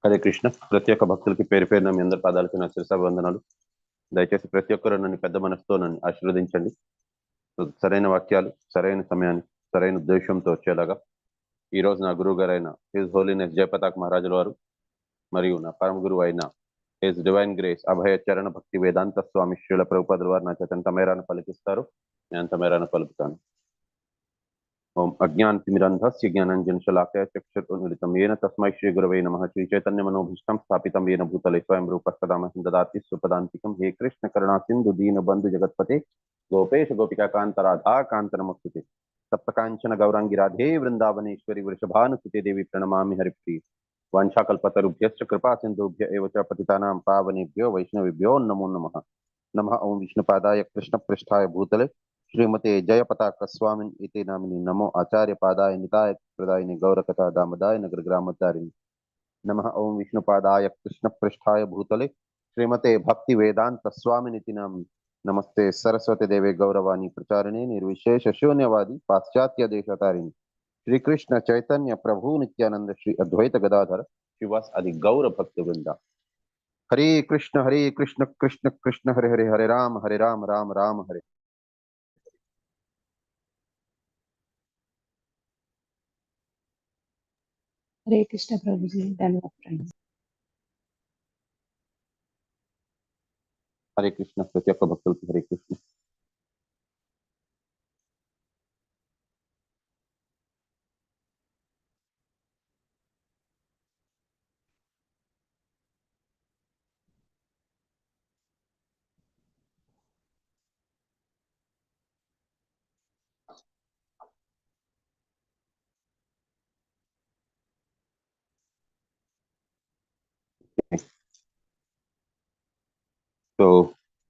హరే కృష్ణ. ప్రతి ఒక్క భక్తులకి పేరు పేరున మీ అందరి పాదాలకి నా శిరసాభివందనాలు. దయచేసి ప్రతి ఒక్కరు నన్ను పెద్ద మనసుతో నన్ను ఆశీర్వదించండి. సరైన వాక్యాలు సరైన సమయాన్ని సరైన ఉద్దేశంతో వచ్చేలాగా ఈ రోజు నా గురువు గారైన హిజ్ హోలీనెస్ జయపతాక్ మహారాజుల వారు మరియు నా పరమ గురువు అయిన హిజ్ డివైన్ గ్రేస్ అభయ చరణ భక్తి వేదాంత స్వామి శ్రీల ప్రభుపాదుల వారు నా చేత తమేరాను పలికిస్తారు. నేను తమేరాను పలుకుతాను. ఓం అజ్ఞానతిమిరంధస్య జ్ఞానాంజనశలాకయ చక్షురున్మిలితం येन तस्मै श्रीगुरवे नमः. श्रीचैतन्यमनोभीष्टं स्थापितं येन भूतले स्वयं रूपस्तदा मह्यं ददाति स्वपदान्तिकं. हे कृष्ण करुणा सिन्धु दीनबन्धु जगत्पते गोपेश गोपिकान्त राधा कान्त नमस्तुते. सप्तकाञ्चन गौराङ्गी राधे वृन्दावनेश्वरी वृषभानुसुते देवी प्रणमामि हरिप्रिये. वाञ्छाकल्पतरुभ्यश्च कृपा सिन्धुभ्य एव च पतितानां पावनेभ्यो वैष्णवेभ्यो नमो नमः. नमः ओं विष्णुपादाय कृष्णपृष्ठाय भूतले श्रीमते जयपताक स्वामिन इति नामिनि. नमो आचार्य पादाय निताय प्रदायिनि गौरकथा दामदाय नगर ग्रामचारिणि. नमः ओं विष्णुपादाय कृष्णपृष्ठाय भूतले श्रीमते भक्ति वेदांत स्वामिन इति नामिनि. नमस्ते सरस्वती देवे गौरवाणी प्रचारिणे निर्विशेष शून्यवादी पाश्चात्य देशतारिणि. श्री कृष्ण चैतन्य प्रभु नित्यानंद श्री अद्वैत गदाधर श्रीवास आदि गौर भक्त वृंदा. हरे कृष्ण कृष्ण कृष्ण हरे हरे, हरे राम राम राम हरे. हरे कृष्ण प्रभु जी, धन्यवाद. हरे कृष्ण. प्रति ఒక్క భక్తులకి హరే కృష్ణ. సో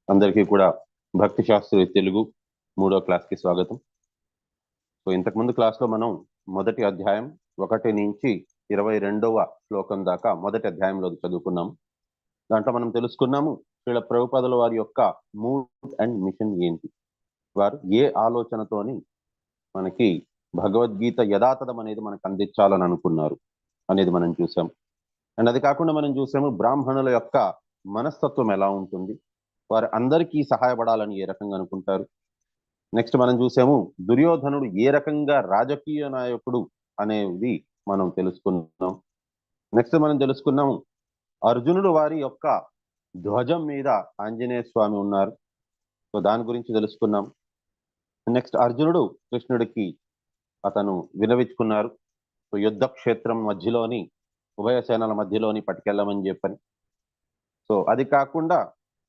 అందరికీ కూడా భక్తి శాస్త్ర తెలుగు 3వ క్లాస్కి స్వాగతం. సో ఇంతకుముందు క్లాస్లో మనం మొదటి అధ్యాయం 1 నుంచి 22వ శ్లోకం దాకా మొదటి అధ్యాయంలో చదువుకున్నాము. దాంట్లో మనం తెలుసుకున్నాము శ్రీల ప్రభుపాదుల వారి యొక్క మూడ్ అండ్ మిషన్ ఏంటి, వారు ఏ ఆలోచనతోని మనకి భగవద్గీత యథాతథం అనేది మనకు అందించాలని అనుకున్నారు అనేది మనం చూసాం. అండ్ అది కాకుండా మనం చూసాము బ్రాహ్మణుల యొక్క మనస్తత్వం ఎలా ఉంటుంది, వారు అందరికీ సహాయపడాలని ఏ రకంగా అనుకుంటారు. నెక్స్ట్ మనం చూసాము దుర్యోధనుడు ఏ రకంగా రాజకీయ నాయకుడు అనేది మనం తెలుసుకున్నాం. నెక్స్ట్ మనం తెలుసుకున్నాము అర్జునుడు వారి యొక్క ధ్వజం మీద ఆంజనేయ స్వామి ఉన్నారు. సో దాని గురించి తెలుసుకున్నాం. నెక్స్ట్ అర్జునుడు కృష్ణుడికి అతను వినవించుకున్నారు. సో యుద్ధ క్షేత్రం మధ్యలోని ఉభయ సేనల మధ్యలోని పట్టుకెళ్ళమని చెప్పని. సో అది కాకుండా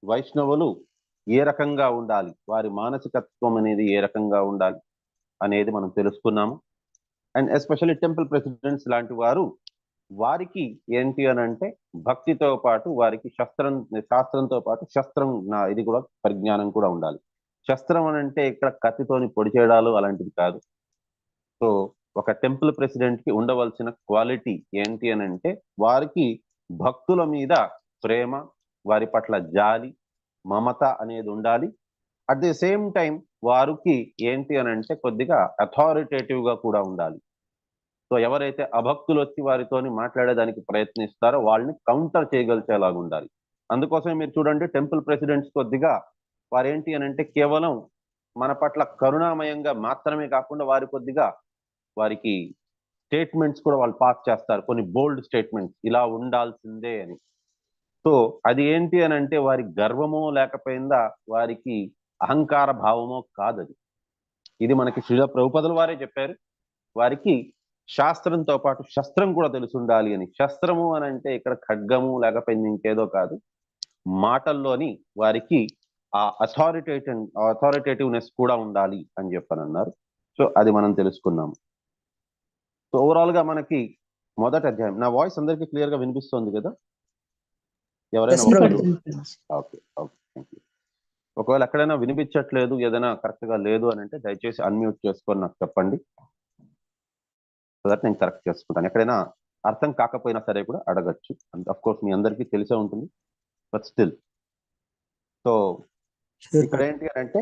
వైష్ణవులు ఏ రకంగా ఉండాలి, వారి మానసికత్వం అనేది ఏ రకంగా ఉండాలి అనేది మనం తెలుసుకున్నాము. అండ్ ఎస్పెషల్లీ టెంపుల్ ప్రెసిడెంట్స్ లాంటి వారు వారికి ఏంటి అని అంటే భక్తితో పాటు వారికి శాస్త్రంతో పాటు శస్త్రం ఇది కూడా పరిజ్ఞానం కూడా ఉండాలి. శస్త్రం అని అంటే ఇక్కడ కత్తితోని పొడి చేయడాలు అలాంటిది కాదు. సో ఒక టెంపుల్ ప్రెసిడెంట్ కి ఉండవలసిన క్వాలిటీ ఏంటి అని అంటే వారికి భక్తుల మీద ప్రేమ, వారి పట్ల జాలి, మమత అనేది ఉండాలి. అట్ ది సేమ్ టైం వారికి ఏంటి అని అంటే కొద్దిగా అథారిటేటివ్ గా కూడా ఉండాలి. సో ఎవరైతే అభక్తులు వచ్చి వారితోని మాట్లాడేదానికి ప్రయత్నిస్తారో వాళ్ళని కౌంటర్ చేయగలిచేలాగా ఉండాలి. అందుకోసమే మీరు చూడండి టెంపుల్ ప్రెసిడెంట్స్ కొద్దిగా వారు ఏంటి అని అంటే కేవలం మన పట్ల కరుణామయంగా మాత్రమే కాకుండా వారికి స్టేట్మెంట్స్ కూడా వాళ్ళు పాస్ చేస్తారు, కొన్ని బోల్డ్ స్టేట్మెంట్స్ ఇలా ఉండాల్సిందే అని. సో అది ఏంటి అని అంటే వారి గర్వమో లేకపోయిందా వారికి అహంకార భావమో కాదు. ఇది మనకి శ్రీల ప్రభుపాదుల వారే చెప్పారు. వారికి శాస్త్రంతో పాటు శస్త్రం కూడా తెలిసి ఉండాలి అని. శస్త్రము అని అంటే ఇక్కడ ఖడ్గము లేకపోయింది ఇంకేదో కాదు, మాటల్లోని వారికి ఆ అథారిటేటివ్నెస్ కూడా ఉండాలి అని చెప్పని అన్నారు. సో అది మనం తెలుసుకున్నాము. సో ఓవరాల్ గా మనకి మొదటి అధ్యాయం, నా వాయిస్ అందరికీ క్లియర్ గా వినిపిస్తుంది కదా? ఎవరైనా ఓకే థ్యాంక్ యూ. ఒకవేళ ఎక్కడైనా వినిపించట్లేదు, ఏదైనా కరెక్ట్ గా లేదు అని అంటే దయచేసి అన్మ్యూట్ చేసుకొని నాకు చెప్పండి, సో దట్ నేను కరెక్ట్ చేసుకుంటాను. ఎక్కడైనా అర్థం కాకపోయినా సరే కూడా అడగచ్చు. అఫ్ కోర్స్ మీ అందరికీ తెలిసే ఉంటుంది, బట్ స్టిల్. సో ఇక్కడ ఏంటి అంటే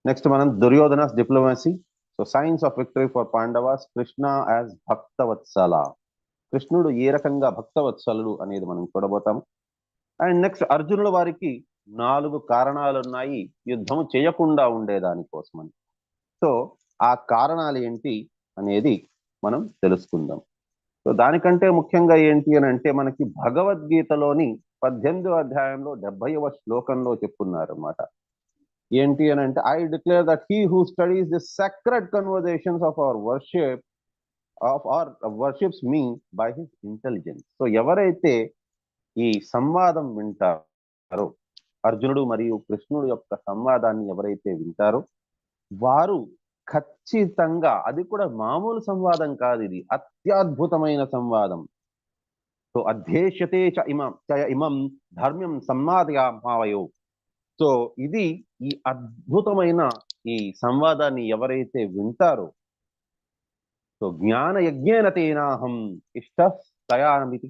నెక్స్ట్ మనం Duryodhana's diplomacy. So signs of victory for Pandavas, Krishna as Bhaktavatsala. కృష్ణుడు ఏ రకంగా భక్తవత్సలుడు అనేది మనం చూడబోతాము. అండ్ నెక్స్ట్ అర్జునుడు వారికి 4 కారణాలు ఉన్నాయి యుద్ధం చేయకుండా ఉండేదానికోసమని. సో ఆ కారణాలు ఏంటి అనేది మనం తెలుసుకుందాం. సో దానికంటే ముఖ్యంగా ఏంటి అని అంటే మనకి భగవద్గీతలోని 18వ అధ్యాయంలో 70వ శ్లోకంలో చెప్పున్నారు అన్నమాట. ఏంటి అని అంటే I declare that he who studies the sacred conversations of our worships me by his intelligence. So ఎవరైతే ఈ సంవాదం వింటారో, అర్జునుడు మరియు కృష్ణుడు యొక్క సంవాదాన్ని ఎవరైతే వింటారో వారు ఖచ్చితంగా, అది కూడా మామూలు సంవాదం కాదు, ఇది అత్యద్భుతమైన సంవాదం. సో అధ్యేష్యతే ఇమం ధర్మ్యం సంవాదయామావయో. సో ఇది ఈ అద్భుతమైన ఈ సంవాదాన్ని ఎవరైతే వింటారో, సో జ్ఞాన యజ్ఞేన తేనాహం ఇష్టస్తయామితి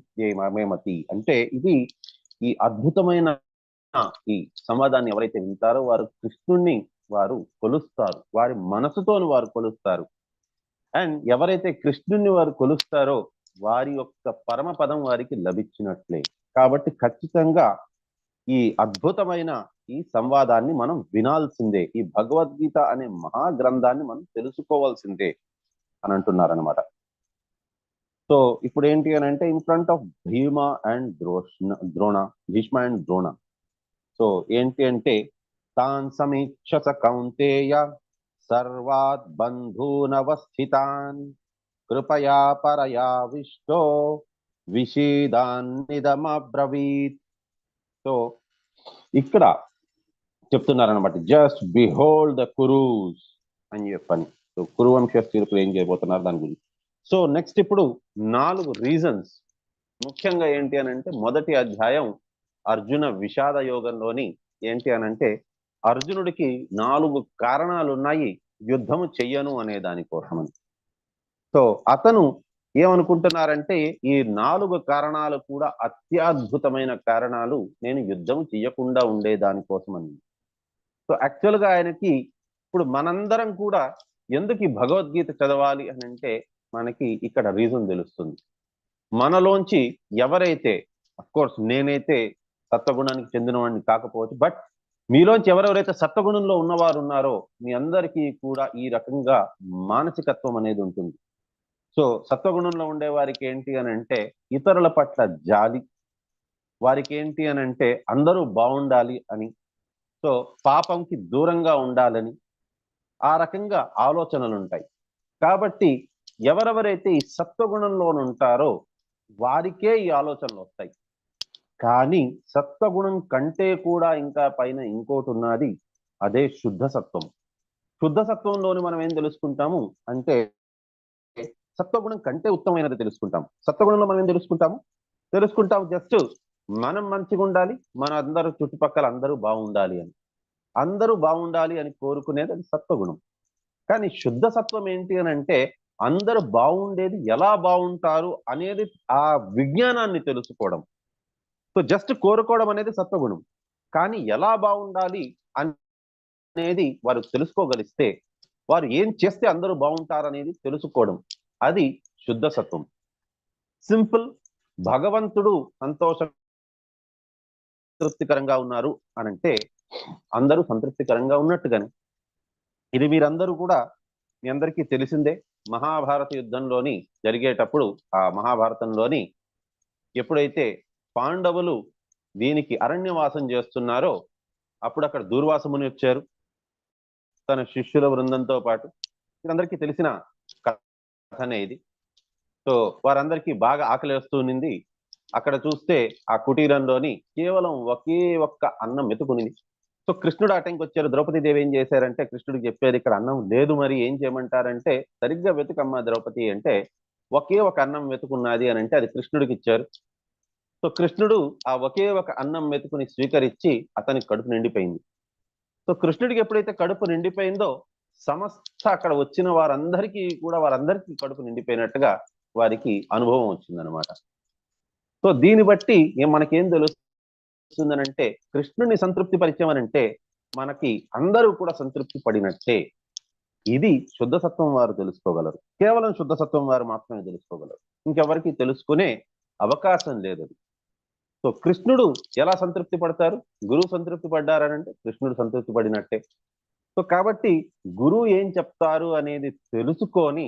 మేమతి. అంటే ఇది ఈ అద్భుతమైన ఈ సంవాదాన్ని ఎవరైతే వింటారో వారు కృష్ణుణ్ణి వారు కొలుస్తారు, వారి మనసుతోని వారు కొలుస్తారు. అండ్ ఎవరైతే కృష్ణుణ్ణి వారు కొలుస్తారో వారి యొక్క పరమ పదం వారికి లభించినట్లే. కాబట్టి ఖచ్చితంగా ఈ అద్భుతమైన ఈ సంవాదాన్ని మనం వినాల్సిందే, ఈ భగవద్గీత అనే మహాగ్రంథాన్ని మనం తెలుసుకోవాల్సిందే అని అంటున్నారనమాట. సో ఇప్పుడు ఏంటి అని అంటే in front of Bhima and Drona, Bhishma and Drona. So ఏంటి అంటే తాన్ సమీక్షస కౌంతేయ సర్వాత్ బంధూనవస్థితాన్ కృపయా పరయావిష్టో విషీదాన్నిదమబ్రవీత్. సో ఇక్కడ చెప్తున్నారనమాట, జస్ట్ బిహోల్డ్ ద కురూస్ అని చెప్పని. సో కురువంశస్థులు ఏం చేయబోతున్నారు దాని గురించి. సో నెక్స్ట్ ఇప్పుడు 4 రీజన్స్ ముఖ్యంగా ఏంటి అని అంటే మొదటి అధ్యాయం అర్జున విషాద యోగంలోని ఏంటి అని అంటే అర్జునుడికి 4 కారణాలు ఉన్నాయి యుద్ధము చెయ్యను అనే దానికోసమని. సో అతను ఏమనుకుంటున్నారంటే ఈ 4 కారణాలు కూడా అత్యద్భుతమైన కారణాలు, నేను యుద్ధం చెయ్యకుండా ఉండే దానికోసమని. సో యాక్చువల్గా ఆయనకి ఇప్పుడు మనందరం కూడా ఎందుకు ఈ భగవద్గీత చదవాలి అని అంటే మనకి ఇక్కడ రీజన్ తెలుస్తుంది. మనలోంచి ఎవరైతే, అఫ్కోర్స్ నేనైతే సత్వగుణానికి చెందినవాడిని కాకపోవచ్చు, బట్ మీలోంచి ఎవరెవరైతే సత్వగుణంలో ఉన్నవారు ఉన్నారో మీ అందరికీ కూడా ఈ రకంగా మానసికత్వం అనేది ఉంటుంది. సో సత్వగుణంలో ఉండే వారికి ఏంటి అని అంటే ఇతరుల పట్ల జాలి, వారికి ఏంటి అని అంటే అందరూ బాగుండాలి అని, సో పాపంకి దూరంగా ఉండాలని, ఆ రకంగా ఆలోచనలు ఉంటాయి. కాబట్టి ఎవరెవరైతే ఈ సత్వగుణంలో ఉంటారో వారికే ఈ ఆలోచనలు వస్తాయి. కానీ సత్వగుణం కంటే కూడా ఇంకా పైన ఇంకోటి ఉన్నది, అదే శుద్ధ సత్వం. శుద్ధ సత్వంలోని మనం ఏం తెలుసుకుంటాము అంటే సత్వగుణం కంటే ఉత్తమమైనది తెలుసుకుంటాం. సత్వగుణంలో మనం ఏం తెలుసుకుంటాం జస్ట్ మనం మంచిగా ఉండాలి, మన అందరూ చుట్టుపక్కల అందరూ బాగుండాలి అని, అందరూ బాగుండాలి అని కోరుకునేది అది సత్వగుణం. కానీ శుద్ధ సత్వం ఏంటి అని అంటే అందరూ బాగుండేది ఎలా బాగుంటారు అనేది ఆ విజ్ఞానాన్ని తెలుసుకోవడం. సో జస్ట్ కోరుకోవడం అనేది సత్వగుణం, కానీ ఎలా బాగుండాలి అనేది వారు తెలుసుకోగలిస్తే, వారు ఏం చేస్తే అందరూ బాగుంటారు అనేది తెలుసుకోవడం, అది శుద్ధ సత్వం. సింపుల్, భగవంతుడు సంతృప్తికరంగా ఉన్నారు అనంటే అందరూ సంతృప్తికరంగా ఉన్నట్టుగానే. ఇది మీరందరూ కూడా, మీ అందరికీ తెలిసిందే, మహాభారత యుద్ధంలోని జరిగేటప్పుడు ఆ మహాభారతంలోని ఎప్పుడైతే పాండవులు దీనికి అరణ్యవాసం చేస్తున్నారో అప్పుడు అక్కడ దూర్వాసముని వచ్చారు తన శిష్యుల బృందంతో పాటు. మీరందరికీ తెలిసిన కథనే ఇది. సో వారందరికీ బాగా ఆకలిస్తూ ఉన్నింది. అక్కడ చూస్తే ఆ కుటీరంలోని కేవలం ఒకే ఒక్క అన్నం మెతుకునింది. సో కృష్ణుడు ఆ టైంకి వచ్చారు. ద్రౌపదీదేవి ఏం చేశారంటే కృష్ణుడికి చెప్పారు, ఇక్కడ అన్నం లేదు, మరి ఏం చేయమంటారంటే సరిగ్గా వెతుకమ్మా ద్రౌపది అంటే ఒకే ఒక అన్నం వెతుకున్నది అని అంటే అది కృష్ణుడికి ఇచ్చారు. సో కృష్ణుడు ఆ ఒకే ఒక అన్నం మెతుకుని స్వీకరించి అతనికి కడుపు నిండిపోయింది. సో కృష్ణుడికి ఎప్పుడైతే కడుపు నిండిపోయిందో సమస్త అక్కడ వచ్చిన వారందరికీ కడుపు నిండిపోయినట్టుగా వారికి అనుభవం వచ్చిందనమాట. సో దీన్ని బట్టి మనకేం తెలుస్తుందనంటే కృష్ణుడిని సంతృప్తి పరిచయమనంటే మనకి అందరూ కూడా సంతృప్తి పడినట్టే. ఇది శుద్ధ సత్వం వారు తెలుసుకోగలరు, కేవలం శుద్ధ సత్వం వారు మాత్రమే తెలుసుకోగలరు. ఇంకెవరికి తెలుసుకునే అవకాశం లేదు. సో కృష్ణుడు ఎలా సంతృప్తి పడతారు? గురువు సంతృప్తి పడ్డారనంటే కృష్ణుడు సంతృప్తి పడినట్టే. సో కాబట్టి గురువు ఏం చెప్తారు అనేది తెలుసుకొని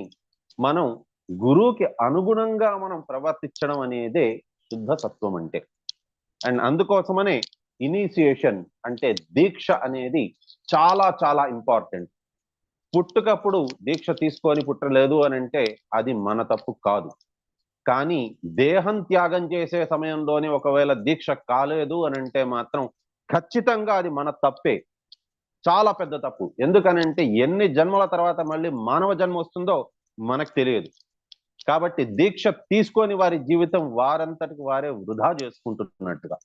మనం గురువుకి అనుగుణంగా మనం ప్రవర్తించడం అనేదే శుద్ధ సత్వం అంటే. అండ్ అందుకోసమనే ఇనిషియేషన్ అంటే దీక్ష అనేది చాలా చాలా ఇంపార్టెంట్. పుట్టుకప్పుడు దీక్ష తీసుకొని పుట్టలేదు అని అంటే అది మన తప్పు కాదు. కానీ దేహం త్యాగం చేసే సమయంలోనే ఒకవేళ దీక్ష కాలేదు అని అంటే మాత్రం ఖచ్చితంగా అది మన తప్పే, చాలా పెద్ద తప్పు. ఎందుకనంటే ఎన్ని జన్మల తర్వాత మళ్ళీ మానవ జన్మ వస్తుందో మనకు తెలియదు. కాబట్టి దీక్ష తీసుకొని వారి జీవితం వారంతటికి వారే వృధా చేసుకుంటున్నట్టుగా.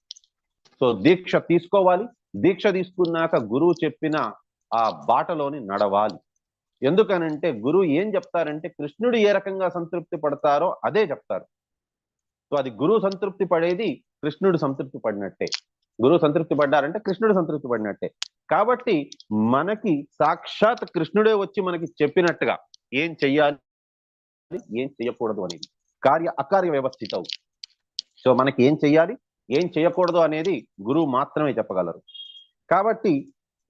సో దీక్ష తీసుకోవాలి. దీక్ష తీసుకున్నాక గురువు చెప్పిన ఆ బాటలోని నడవాలి. ఎందుకనంటే గురువు ఏం చెప్తారంటే కృష్ణుడు ఏ రకంగా సంతృప్తి పడతారో అదే చెప్తారు. సో అది గురువు సంతృప్తి పడేది కృష్ణుడు సంతృప్తి పడినట్టే. గురువు సంతృప్తి పడ్డారంటే కృష్ణుడు సంతృప్తి పడినట్టే. కాబట్టి మనకి సాక్షాత్ కృష్ణుడే వచ్చి మనకి చెప్పినట్టుగా ఏం చెయ్యాలి, ఏం చేయకూడదు అనేది కార్య అకార్య వ్యవస్థితం. సో మనకి ఏం చెయ్యాలి, ఏం చేయకూడదు అనేది గురువు మాత్రమే చెప్పగలరు. కాబట్టి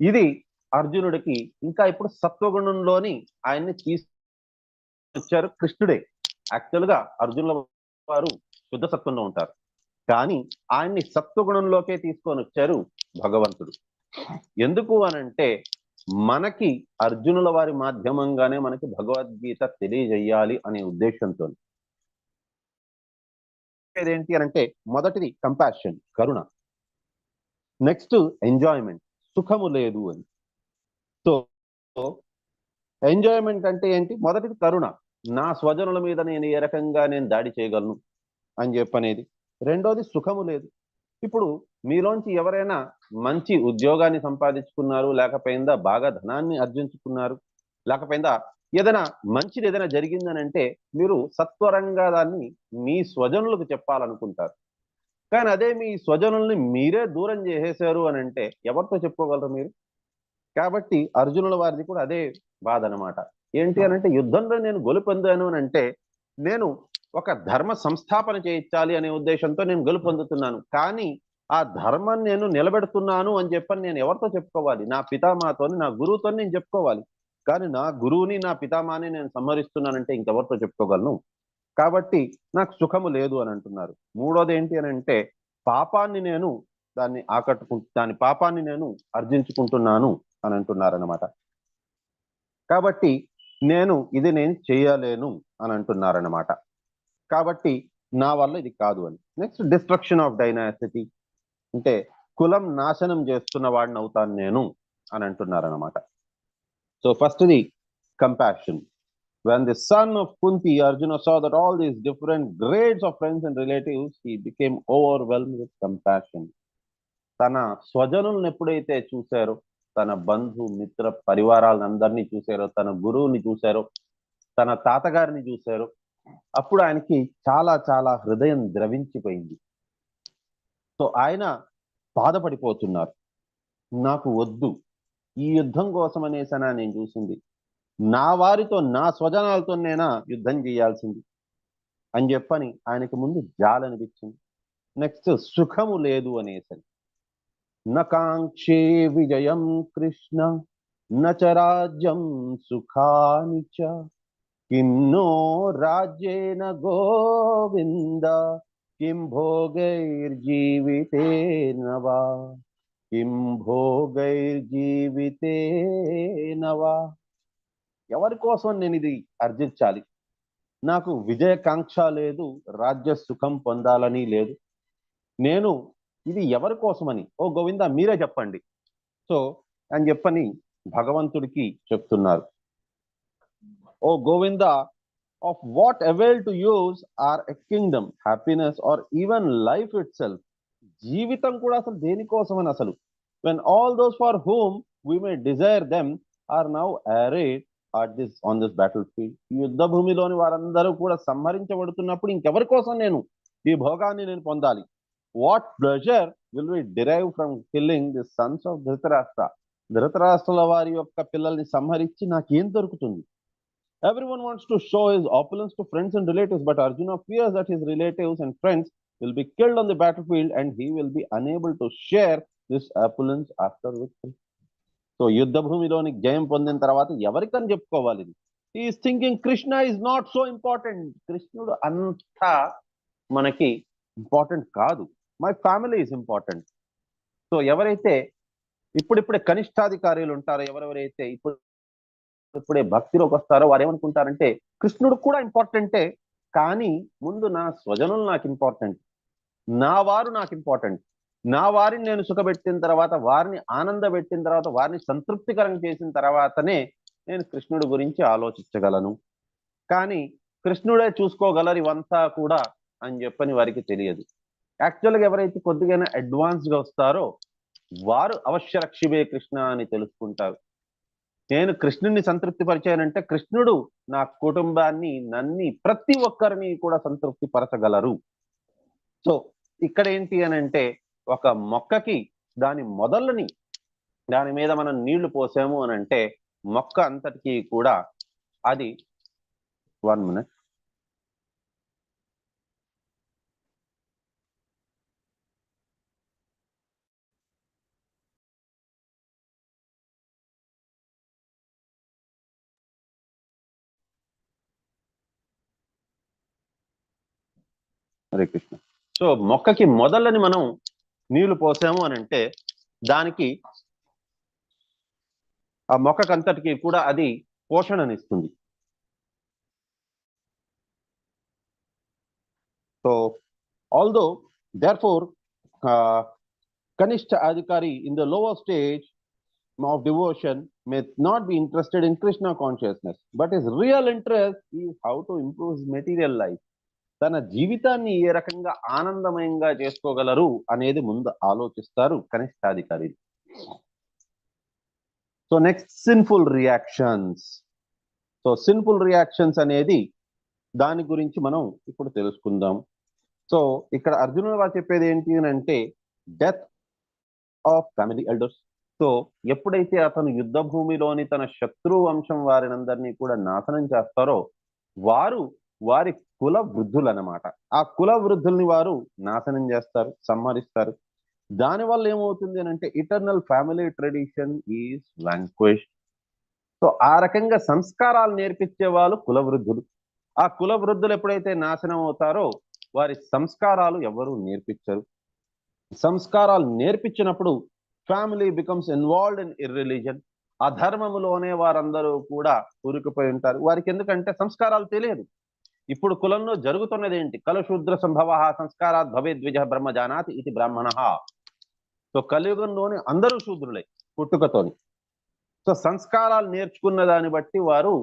ఇది అర్జునుడికి ఇంకా ఇప్పుడు సత్వగుణంలోని ఆయన్ని తీసుకొచ్చారు కృష్ణుడే. యాక్చువల్ గా అర్జునుల వారు శుద్ధ సత్వంలో ఉంటారు, కానీ ఆయన్ని సత్వగుణంలోకే తీసుకొని వచ్చారు భగవంతుడు. ఎందుకు అనంటే మనకి అర్జునుల వారి మాధ్యమంగానే మనకి భగవద్గీత తెలియజేయాలి అనే ఉద్దేశంతో. ఏంటి అనంటే మొదటిది కంపాషన్, కరుణ. నెక్స్ట్ ఎంజాయ్మెంట్, సుఖము లేదు అని. సో ఎంజాయ్మెంట్ అంటే ఏంటి? మొదటిది కరుణ, నా స్వజనుల మీద నేను ఏ రకంగా నేను దాడి చేయగలను అని చెప్పనేది. రెండోది సుఖము లేదు. ఇప్పుడు మీలోంచి ఎవరైనా మంచి ఉద్యోగాన్ని సంపాదించుకున్నారు, లేకపోయిందా బాగా ధనాన్ని ఆర్జించుకున్నారు, లేకపోయిందా ఏదైనా మంచిది ఏదైనా జరిగిందని అంటే మీరు సత్వరంగా దాన్ని మీ స్వజనులకు చెప్పాలనుకుంటారు. కానీ అదే మీ స్వజనుల్ని మీరే దూరం చేసేశారు అని అంటే ఎవరితో చెప్పుకోగలరు మీరు? కాబట్టి అర్జునుల వారిది కూడా అదే బాధ అనమాట. ఏంటి అని అంటే యుద్ధంలో నేను గెలుపొందాను అని అంటే నేను ఒక ధర్మ సంస్థాపన చేయించాలి అనే ఉద్దేశంతో నేను గెలుపొందుతున్నాను. కానీ ఆ ధర్మాన్ని నేను నిలబెడుతున్నాను అని చెప్పని నేను ఎవరితో చెప్పుకోవాలి? నా పితామాతోని, నా గురువుతో నేను చెప్పుకోవాలి. కానీ నా గురువుని, నా పితామాని నేను సంహరిస్తున్నానంటే ఇంకెవరితో చెప్పుకోగలను? కాబట్టి నాకు సుఖము లేదు అని అంటున్నారు. మూడోది ఏంటి అని అంటే పాపాన్ని నేను దాని పాపాన్ని నేను ఆర్జించుకుంటున్నాను అని అంటున్నారనమాట. కాబట్టి నేను చేయలేను అని అంటున్నారనమాట. కాబట్టి నా వల్ల ఇది కాదు అని. నెక్స్ట్ డిస్ట్రక్షన్ ఆఫ్ డైనాసిటీ అంటే కులం నాశనం చేస్తున్న వాడిని అవుతాను నేను అని అంటున్నారనమాట. So first the compassion. When the son of Kunti, Arjuna, saw that all these different grades of friends and relatives, he became overwhelmed with compassion. తన స్వజనులను ఎప్పుడైతే చూశారో, తన బంధు మిత్ర పరివారాలందరినీ చూశారో, తన గురువుని చూశారో, తన తాతగారిని చూశారో, అప్పుడు ఆయనకి చాలా చాలా హృదయం ద్రవించిపోయింది. సో ఆయన బాధపడిపోతున్నారు. నాకు వద్దు, ఈ యుద్ధం కోసం అనేసనా నేను చూసింది, నా వారితో, నా స్వజనాలతో నేనా యుద్ధం చేయాల్సింది అని చెప్పని ఆయనకి ముందు జాలనిపించింది. నెక్స్ట్ సుఖము లేదు అనేసరి. నకాంక్షే విజయం కృష్ణ నచ రాజ్యం సుఖాని చ కిన్నో రాజ్యేన గోవింద కిం భోగైర్జీవితేన వా కిం భోగైర్జీవితేన వా. ఎవరి కోసం నేను ఇది ఆర్జించాలి? నాకు విజయకాంక్ష లేదు, రాజ్య సుఖం పొందాలని లేదు. నేను ఇది ఎవరి కోసమని? ఓ గోవింద మీరే చెప్పండి. సో అని చెప్పని భగవంతుడికి చెప్తున్నారు. Oh Govinda, of what avail to us are a kingdom, happiness or even life itself. జీవితం కూడా అసలు దేనికోసమని అసలు? when all those for whom we may desire them are now arrayed on this battlefield. ఈ యుద్ధ భూమిలోని వారందరూ కూడా సంహరించబడుతున్నప్పుడు ఇంకెవరి కోసం నేను ఈ భోగాన్ని నేను పొందాలి? What pleasure will we derive from killing the sons of Dhritarashtra. ధృతరాష్ట్రుల వారి యొక్క పిల్లల్ని సంహరించి నాకేం దొరుకుతుంది? Everyone wants to show his opulence to friends and relatives, but Arjuna fears that his relatives and friends will be killed on the battlefield and he will be unable to share this opulence after victory. So యుద్ధ భూమిలోని జయం పొందిన తర్వాత ఎవరికని చెప్పుకోవాలి? Is thinking Krishna is not so important. కృష్ణుడు అంతా మనకి important కాదు. My family is important. So ఎవరైతే ఇప్పుడిప్పుడే కనిష్టాధికారులు ఉంటారో, ఎవరెవరైతే ఇప్పుడే భక్తిలోకి వస్తారో వారు ఏమనుకుంటారంటే కృష్ణుడు కూడా ఇంపార్టెంటే, కానీ ముందు నా స్వజనులు నాకు ఇంపార్టెంట్, నా వారు నాకు ఇంపార్టెంట్. నా వారిని నేను సుఖపెట్టిన తర్వాత, వారిని ఆనందపెట్టిన తర్వాత, వారిని సంతృప్తికరం చేసిన తర్వాతనే నేను కృష్ణుడి గురించి ఆలోచించగలను. కానీ కృష్ణుడే చూసుకోగలరు ఇవంతా కూడా అని చెప్పని వారికి తెలియదు. యాక్చువల్గా ఎవరైతే కొద్దిగా అడ్వాన్స్గా వస్తారో వారు అవశ్య రక్షివే కృష్ణ అని తెలుసుకుంటారు. నేను కృష్ణుడిని సంతృప్తి పరిచానంటే కృష్ణుడు నా కుటుంబాన్ని, నన్ని, ప్రతి ఒక్కరిని కూడా సంతృప్తి పరచగలరు. సో ఇక్కడ ఏంటి అని అంటే ఒక మొక్కకి దాని మొదళ్ళని, దాని మీద మనం నీళ్లు పోసాము అని అంటే మొక్క అంతటికి కూడా అది 1 minute హరే కృష్ణ. సో మొక్కకి మొదళ్ళని మనం నీళ్లు పోసాము అని అంటే దానికి, ఆ మొక్కకంతటికి కూడా అది పోషణనిస్తుంది. So although therefore Kanishta Adhikari in the lower stage of devotion may not be interested in Krishna consciousness, but his real interest is how to improve his material life. తన జీవితాన్ని ఏ రకంగా ఆనందమయంగా చేసుకోగలరు అనేది ముందు ఆలోచిస్తారు కనిష్టాధికారి. So next sinful reactions. So sinful reactions అనేది దాని గురించి మనం ఇప్పుడు తెలుసుకుందాం. సో ఇక్కడ అర్జునుడు వారు చెప్పేది ఏంటి అని అంటే death of family elders. So ఎప్పుడైతే అతను యుద్ధ భూమిలోని తన శత్రు వంశం వారినందరినీ కూడా నాశనం చేస్తారో వారు వారి కుల వృద్ధులు అన్నమాట. ఆ కుల వృద్ధుల్ని వారు నాశనం చేస్తారు, సంహరిస్తారు. దానివల్ల ఏమవుతుంది అని అంటే eternal family tradition is vanquished. So ఆ రకంగా సంస్కారాలు నేర్పించే వాళ్ళు కుల వృద్ధులు. ఆ కుల వృద్ధులు ఎప్పుడైతే నాశనం అవుతారో వారి సంస్కారాలు ఎవరు నేర్పించరు. సంస్కారాలు నేర్పించినప్పుడు ఫ్యామిలీ బికమ్స్ ఇన్వాల్వ్డ్ ఇన్ ఇర్రిలీజన్. అధర్మములోనే వారందరూ కూడా కూరుకుపోయి ఉంటారు. వారికి ఎందుకంటే సంస్కారాలు తెలియదు. ఇప్పుడు కులంలో జరుగుతున్నది ఏంటి? కలశూద్ర సంభవ సంస్కారాత్ భవే ద్విజ బ్రహ్మ జానాతి ఇది బ్రాహ్మణ. సో కలియుగంలోని అందరూ శూద్రులే పుట్టుకతోని. సో సంస్కారాలు నేర్చుకున్న దాన్ని బట్టి వారు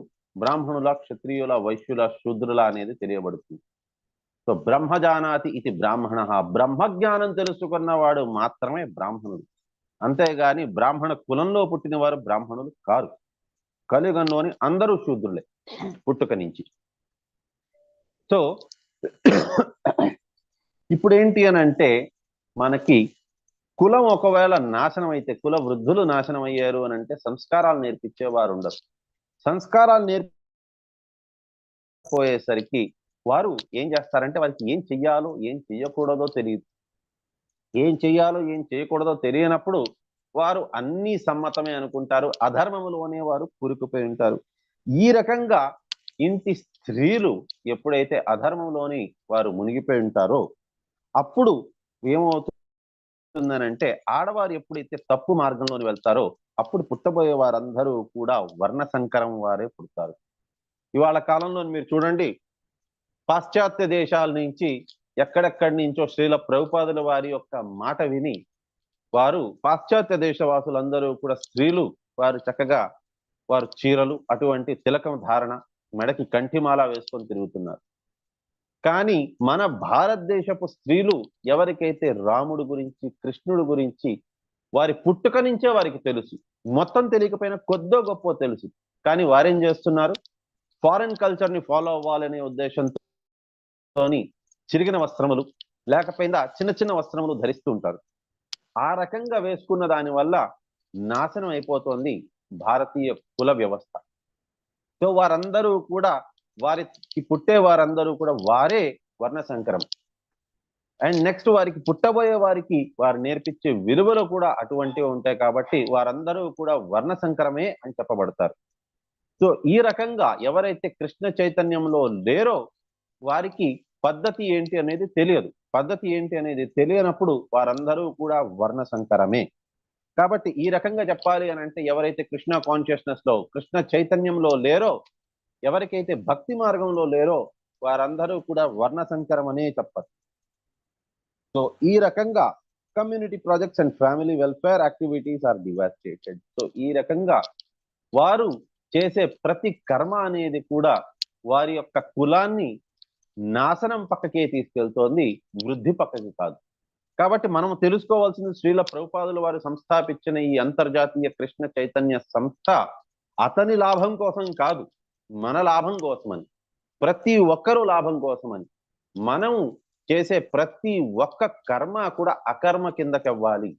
బ్రాహ్మణుల, క్షత్రియుల, వైశ్యుల, శూద్రుల అనేది తెలియబడుతుంది. సో బ్రహ్మజానాతి ఇది బ్రాహ్మణ. బ్రహ్మజ్ఞానం తెలుసుకున్నవాడు మాత్రమే బ్రాహ్మణుడు, అంతేగాని బ్రాహ్మణ కులంలో పుట్టిన వారు బ్రాహ్మణులు కారు. కలియుగంలోని అందరూ శూద్రులే పుట్టుక నుంచి. సో ఇప్పుడు ఏంటి అని అంటే మనకి కులం ఒకవేళ నాశనం అయితే, కుల వృద్ధులు నాశనం అయ్యారు అని అంటే సంస్కారాలు నేర్పించేవారు ఉండరు. సంస్కారాలు నేర్పోయేసరికి వారు ఏం చేస్తారంటే వారికి ఏం చెయ్యాలో ఏం చెయ్యకూడదో తెలియదు. ఏం చెయ్యాలో ఏం చేయకూడదో తెలియనప్పుడు వారు అన్ని సమ్మతమే అనుకుంటారు. అధర్మములోనే వారు కూరుకుపోయి ఉంటారు. ఈ రకంగా ఇంటి స్త్రీలు ఎప్పుడైతే అధర్మంలోని వారు మునిగిపోయి ఉంటారో అప్పుడు ఏమవుతుందనంటే ఆడవారు ఎప్పుడైతే తప్పు మార్గంలోని వెళ్తారో అప్పుడు పుట్టబోయే వారందరూ కూడా వర్ణ సంకరం వారే పుడతారు. ఇవాళ కాలంలో మీరు చూడండి, పాశ్చాత్య దేశాల నుంచి ఎక్కడెక్కడి నుంచో శ్రీల ప్రభుపాదుల వారి యొక్క మాట విని వారు పాశ్చాత్య దేశవాసులందరూ కూడా స్త్రీలు వారు చక్కగా వారు చీరలు, అటువంటి తిలకం ధారణ, మెడకి కంఠిమాల వేసుకొని తిరుగుతున్నారు. కానీ మన భారతదేశపు స్త్రీలు ఎవరికైతే రాముడు గురించి, కృష్ణుడు గురించి వారి పుట్టుక నుంచే వారికి తెలుసు, మొత్తం తెలియకపోయినా కొద్దో గొప్ప తెలుసు, కానీ వారేం చేస్తున్నారు? ఫారెన్ కల్చర్ ని ఫాలో అవ్వాలనే ఉద్దేశంతో చిరిగిన వస్త్రములు లేకపోయినా చిన్న చిన్న వస్త్రములు ధరిస్తూ ఉంటారు. ఆ రకంగా వేసుకున్న దాని వల్ల నాశనం అయిపోతుంది భారతీయ కుల వ్యవస్థ. సో వారందరూ కూడా వారికి పుట్టే వారందరూ కూడా వారే వర్ణ సంకరం. అండ్ నెక్స్ట్ వారికి పుట్టబోయే వారికి వారు నేర్పించే విలువలు కూడా అటువంటివి ఉంటాయి కాబట్టి వారందరూ కూడా వర్ణ సంకరమే అని చెప్పబడతారు. సో ఈ రకంగా ఎవరైతే కృష్ణ చైతన్యంలో లేరో వారికి పద్ధతి ఏంటి అనేది తెలియదు. పద్ధతి ఏంటి అనేది తెలియనప్పుడు వారందరూ కూడా వర్ణ సంకరమే. కాబట్టి ఈ రకంగా చెప్పాలి అని అంటే ఎవరైతే కృష్ణ కాన్షియస్నెస్ లో కృష్ణ చైతన్యంలో లేరో, ఎవరికైతే భక్తి మార్గంలో లేరో వారందరూ కూడా వర్ణ సంకరం అనే చెప్పచ్చు. సో ఈ రకంగా community projects and family welfare activities are devastated. So ఈ రకంగా వారు చేసే ప్రతి కర్మ అనేది కూడా వారి యొక్క కులాన్ని నాశనం పక్కకే తీసుకెళ్తోంది, వృద్ధి పక్కకి కాదు. కాబట్టి మనం తెలుసుకోవాల్సింది శ్రీల ప్రభుపాదులు వారు సంస్థాపించిన ఈ అంతర్జాతీయ కృష్ణ చైతన్య సంస్థ అతని లాభం కోసం కాదు, మన లాభం కోసమని, ప్రతి ఒక్కరూ లాభం కోసమని. మనం చేసే ప్రతి ఒక్క కర్మ కూడా అకర్మ కిందకివ్వాలి,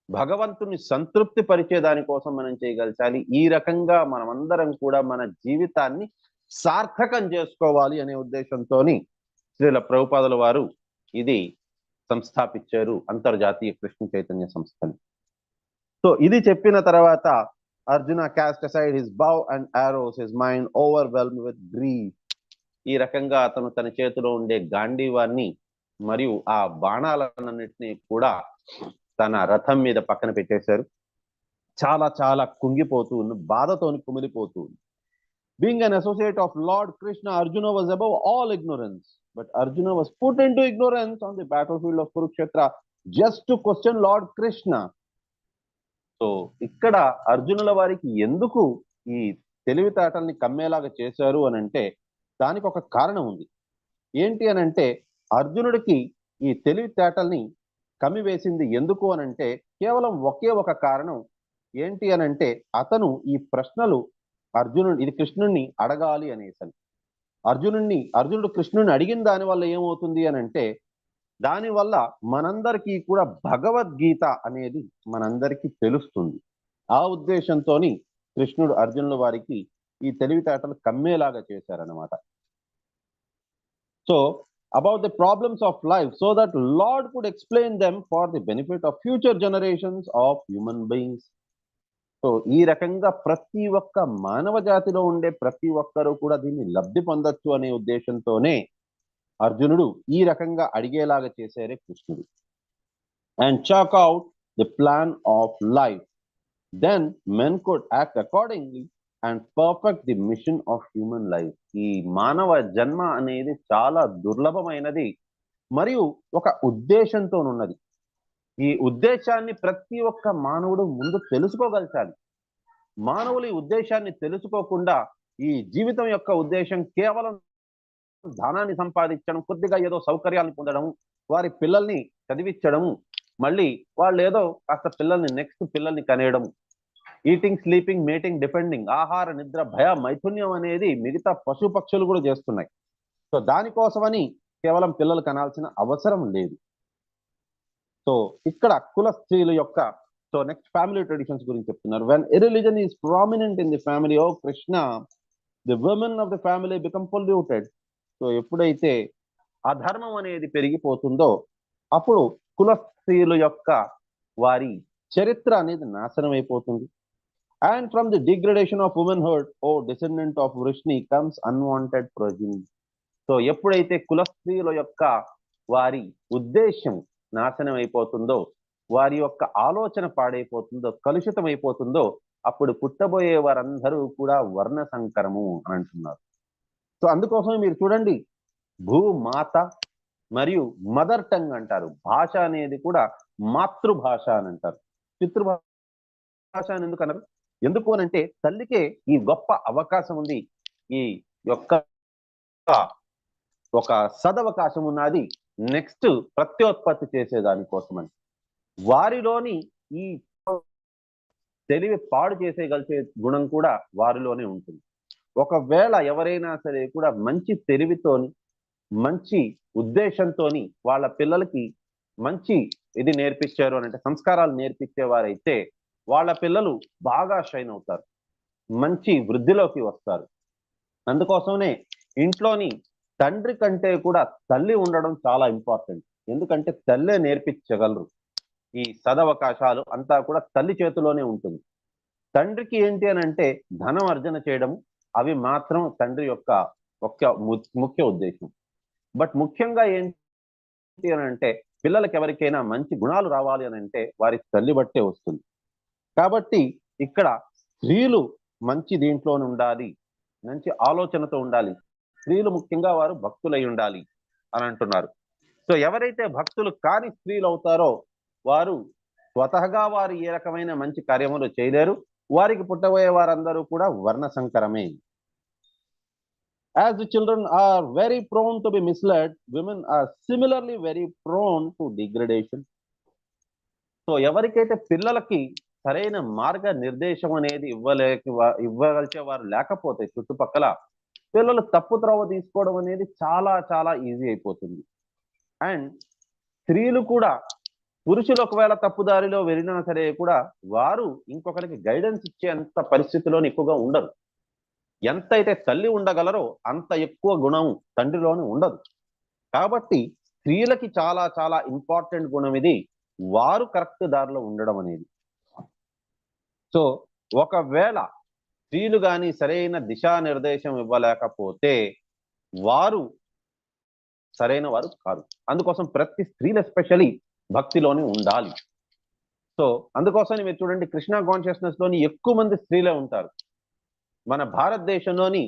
భగవంతుని సంతృప్తి పరిచే దానికోసం మనం చేయగలచాలి. ఈ రకంగా మనమందరం కూడా మన జీవితాన్ని సార్థకం చేసుకోవాలి అనే ఉద్దేశంతో శ్రీల ప్రభుపాదుల వారు ఇది సంస్థాపించారు, అంతర్జాతీయ కృష్ణ చైతన్య సంస్థని. సో ఇది చెప్పిన తర్వాత Arjuna caste aside his bow and Aorus, his mind overwhelmed with grief. ఈ రకంగా అతను తన చేతిలో ఉండే గాంధీవాన్ని మరియు ఆ బాణాలన్నింటినీ కూడా తన రథం మీద పక్కన పెట్టేశారు. చాలా చాలా కుంగిపోతూ బాధతోని కుమిలిపోతూ. Being an associate of Lord Krishna, Arjuna was above all ignorance. But Arjuna was put into ignorance on the battlefield of Kurukshetra just to question Lord Krishna. So ఇక్కడ అర్జునుల వారికి ఎందుకు ఈ తెలివితేటల్ని కమ్మేలాగా చేశారు అని అంటే దానికి ఒక కారణం ఉంది. ఏంటి అని అంటే అర్జునుడికి ఈ తెలివితేటల్ని కమ్మివేసింది ఎందుకు అని అంటే కేవలం ఒకే ఒక కారణం. ఏంటి అని అంటే అతను ఈ ప్రశ్నలు ఇది కృష్ణుణ్ణి అడగాలి అనేసని. అర్జునుడు కృష్ణుని అడిగిన దాని వల్ల ఏమవుతుంది అని అంటే దానివల్ల మనందరికీ కూడా భగవద్గీత అనేది మనందరికీ తెలుస్తుంది. ఆ ఉద్దేశంతో కృష్ణుడు అర్జునుల వారికి ఈ తెలివితేటలు కమ్మేలాగా చేశారనమాట. So about the problems of life so that Lord could explain them for the benefit of future generations of human beings. So ఈ రకంగా ప్రతి ఒక్క మానవ జాతిలో ఉండే ప్రతి ఒక్కరూ కూడా దీన్ని లబ్ధి పొందొచ్చు అనే ఉద్దేశంతోనే అర్జునుడు ఈ రకంగా అడిగేలాగా చేశారే కృష్ణుడు. And chalk out the plan of life, then men could act accordingly and perfect the mission of human life. ఈ మానవ జన్మ అనేది చాలా దుర్లభమైనది మరియు ఒక ఉద్దేశంతో ఉన్నది. ఈ ఉద్దేశాన్ని ప్రతి ఒక్క మానవుడు ముందు తెలుసుకోగలచాలి. మానవులు ఈ ఉద్దేశాన్ని తెలుసుకోకుండా ఈ జీవితం యొక్క ఉద్దేశం కేవలం ధనాన్ని సంపాదించడం, కొద్దిగా ఏదో సౌకర్యాలను పొందడం, వారి పిల్లల్ని చదివించడము, మళ్ళీ వాళ్ళు ఏదో కాస్త పిల్లల్ని కనేయడం, ఈటింగ్, స్లీపింగ్, మేటింగ్, డిపెండింగ్, ఆహార, నిద్ర, భయ, మైథున్యం అనేది మిగతా పశు పక్షులు కూడా చేస్తున్నాయి. సో దానికోసమని కేవలం పిల్లలు కనాల్సిన అవసరం లేదు. సో ఇక్కడ కుల స్త్రీల యొక్క సో నెక్స్ట్ ఫ్యామిలీ ట్రెడిషన్స్ గురించి చెప్తున్నారు. When irreligion is prominent in the family of Krishna, the women of the family become polluted. So ఎప్పుడైతే అధర్మం అనేది పెరిగిపోతుందో అప్పుడు కుల స్త్రీల యొక్క వారి చరిత్ర అనేది నాశనం అయిపోతుంది. And from the degradation of womanhood, oh descendant of Vrishni, comes unwanted progeny. So ఎప్పుడైతే కుల స్త్రీల యొక్క వారి ఉద్దేశం నాశనం అయిపోతుందో, వారి యొక్క ఆలోచన పాడైపోతుందో, కలుషితం అయిపోతుందో, అప్పుడు పుట్టబోయే వారందరూ కూడా వర్ణ సంకరము అని అంటున్నారు. సో అందుకోసమే మీరు చూడండి, భూమాత మరియు మదర్ టంగ్ అంటారు. భాష అనేది కూడా మాతృభాష అని అంటారు. పితృభాష అని ఎందుకు అన్నారు? ఎందుకు అని అంటే తల్లికే ఈ గొప్ప అవకాశం ఉంది, ఈ యొక్క ఒక సదవకాశం ఉన్నది నెక్స్ట్ ప్రత్యోత్పత్తి చేసేదానికోసమని. వారిలోని ఈ తెలివి పాడు చేసేయగలిసే గుణం కూడా వారిలోనే ఉంటుంది. ఒకవేళ ఎవరైనా సరే కూడా మంచి తెలివితోని, మంచి ఉద్దేశంతోని వాళ్ళ పిల్లలకి మంచి ఇది నేర్పించారు అని అంటే, సంస్కారాలు నేర్పించేవారైతే వాళ్ళ పిల్లలు బాగా షైన్ అవుతారు, మంచి వృద్ధిలోకి వస్తారు. అందుకోసమే ఇంట్లోని తండ్రి కంటే కూడా తల్లి ఉండడం చాలా ఇంపార్టెంట్. ఎందుకంటే తల్లే నేర్పించగలరు. ఈ సదవకాశాలు అంతా కూడా తల్లి చేతిలోనే ఉంటుంది. తండ్రికి ఏంటి అని అంటే ధనం అర్జన చేయడము, అవి మాత్రం తండ్రి యొక్క ముఖ్య ఉద్దేశం. బట్ ముఖ్యంగా ఏంటి అని అంటే పిల్లలకి ఎవరికైనా మంచి గుణాలు రావాలి అని అంటే వారి తల్లి బట్టే వస్తుంది. కాబట్టి ఇక్కడ స్త్రీలు మంచి దీంట్లోనే ఉండాలి, మంచి ఆలోచనతో ఉండాలి. స్త్రీలు ముఖ్యంగా వారు భక్తులై ఉండాలి అని అంటున్నారు. సో ఎవరైతే భక్తులు కాని స్త్రీలు అవుతారో వారు స్వతహగా వారు ఏ రకమైన మంచి కార్యములు చేయలేరు. వారికి పుట్టబోయే వారందరూ కూడా వర్ణ సంకరమే. As the children are very prone to be misled, women are similarly very prone to degradation. So ఎవరికైతే పిల్లలకి సరైన మార్గ నిర్దేశం అనేది ఇవ్వగలిచే వారు లేకపోతే చుట్టుపక్కల పిల్లలు తప్పు త్రోవ తీసుకోవడం అనేది చాలా చాలా ఈజీ అయిపోతుంది. అండ్ స్త్రీలు కూడా పురుషులు ఒకవేళ తప్పుదారిలో వెళ్ళినా సరే కూడా వారు ఇంకొకరికి గైడెన్స్ ఇచ్చేంత పరిస్థితిలోని ఎక్కువగా ఉండరు. ఎంతైతే తల్లి ఉండగలరో అంత ఎక్కువ గుణం తండ్రిలోనే ఉండదు. కాబట్టి స్త్రీలకి చాలా చాలా ఇంపార్టెంట్ గుణం ఇది, వారు కరెక్ట్ దారిలో ఉండడం అనేది. సో ఒకవేళ స్త్రీలు కానీ సరైన దిశానిర్దేశం ఇవ్వలేకపోతే వారు సరైన వారు కాదు. అందుకోసం ప్రతి స్త్రీలు ఎస్పెషలీ భక్తిలోనే ఉండాలి. సో అందుకోసం మీరు చూడండి, కృష్ణ కాన్షియస్నెస్ లోని ఎక్కువ మంది స్త్రీలే ఉంటారు. మన భారతదేశంలోని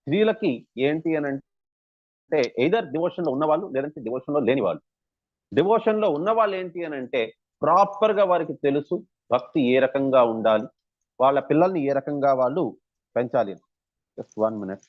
స్త్రీలకి ఏంటి అని అంటే ఎయిదర్ డివోషన్ లో ఉన్నవాళ్ళు లేదంటే డివోషన్ లో లేని వాళ్ళు. డివోషన్ లో ఉన్న వాళ్ళు ఏంటి అని అంటే ప్రాపర్ గా వారికి తెలుసు భక్తి ఏ రకంగా ఉండాలి, వాళ్ళ పిల్లల్ని ఏ రకంగా వాళ్ళు పెంచాలి. Just 1 minute.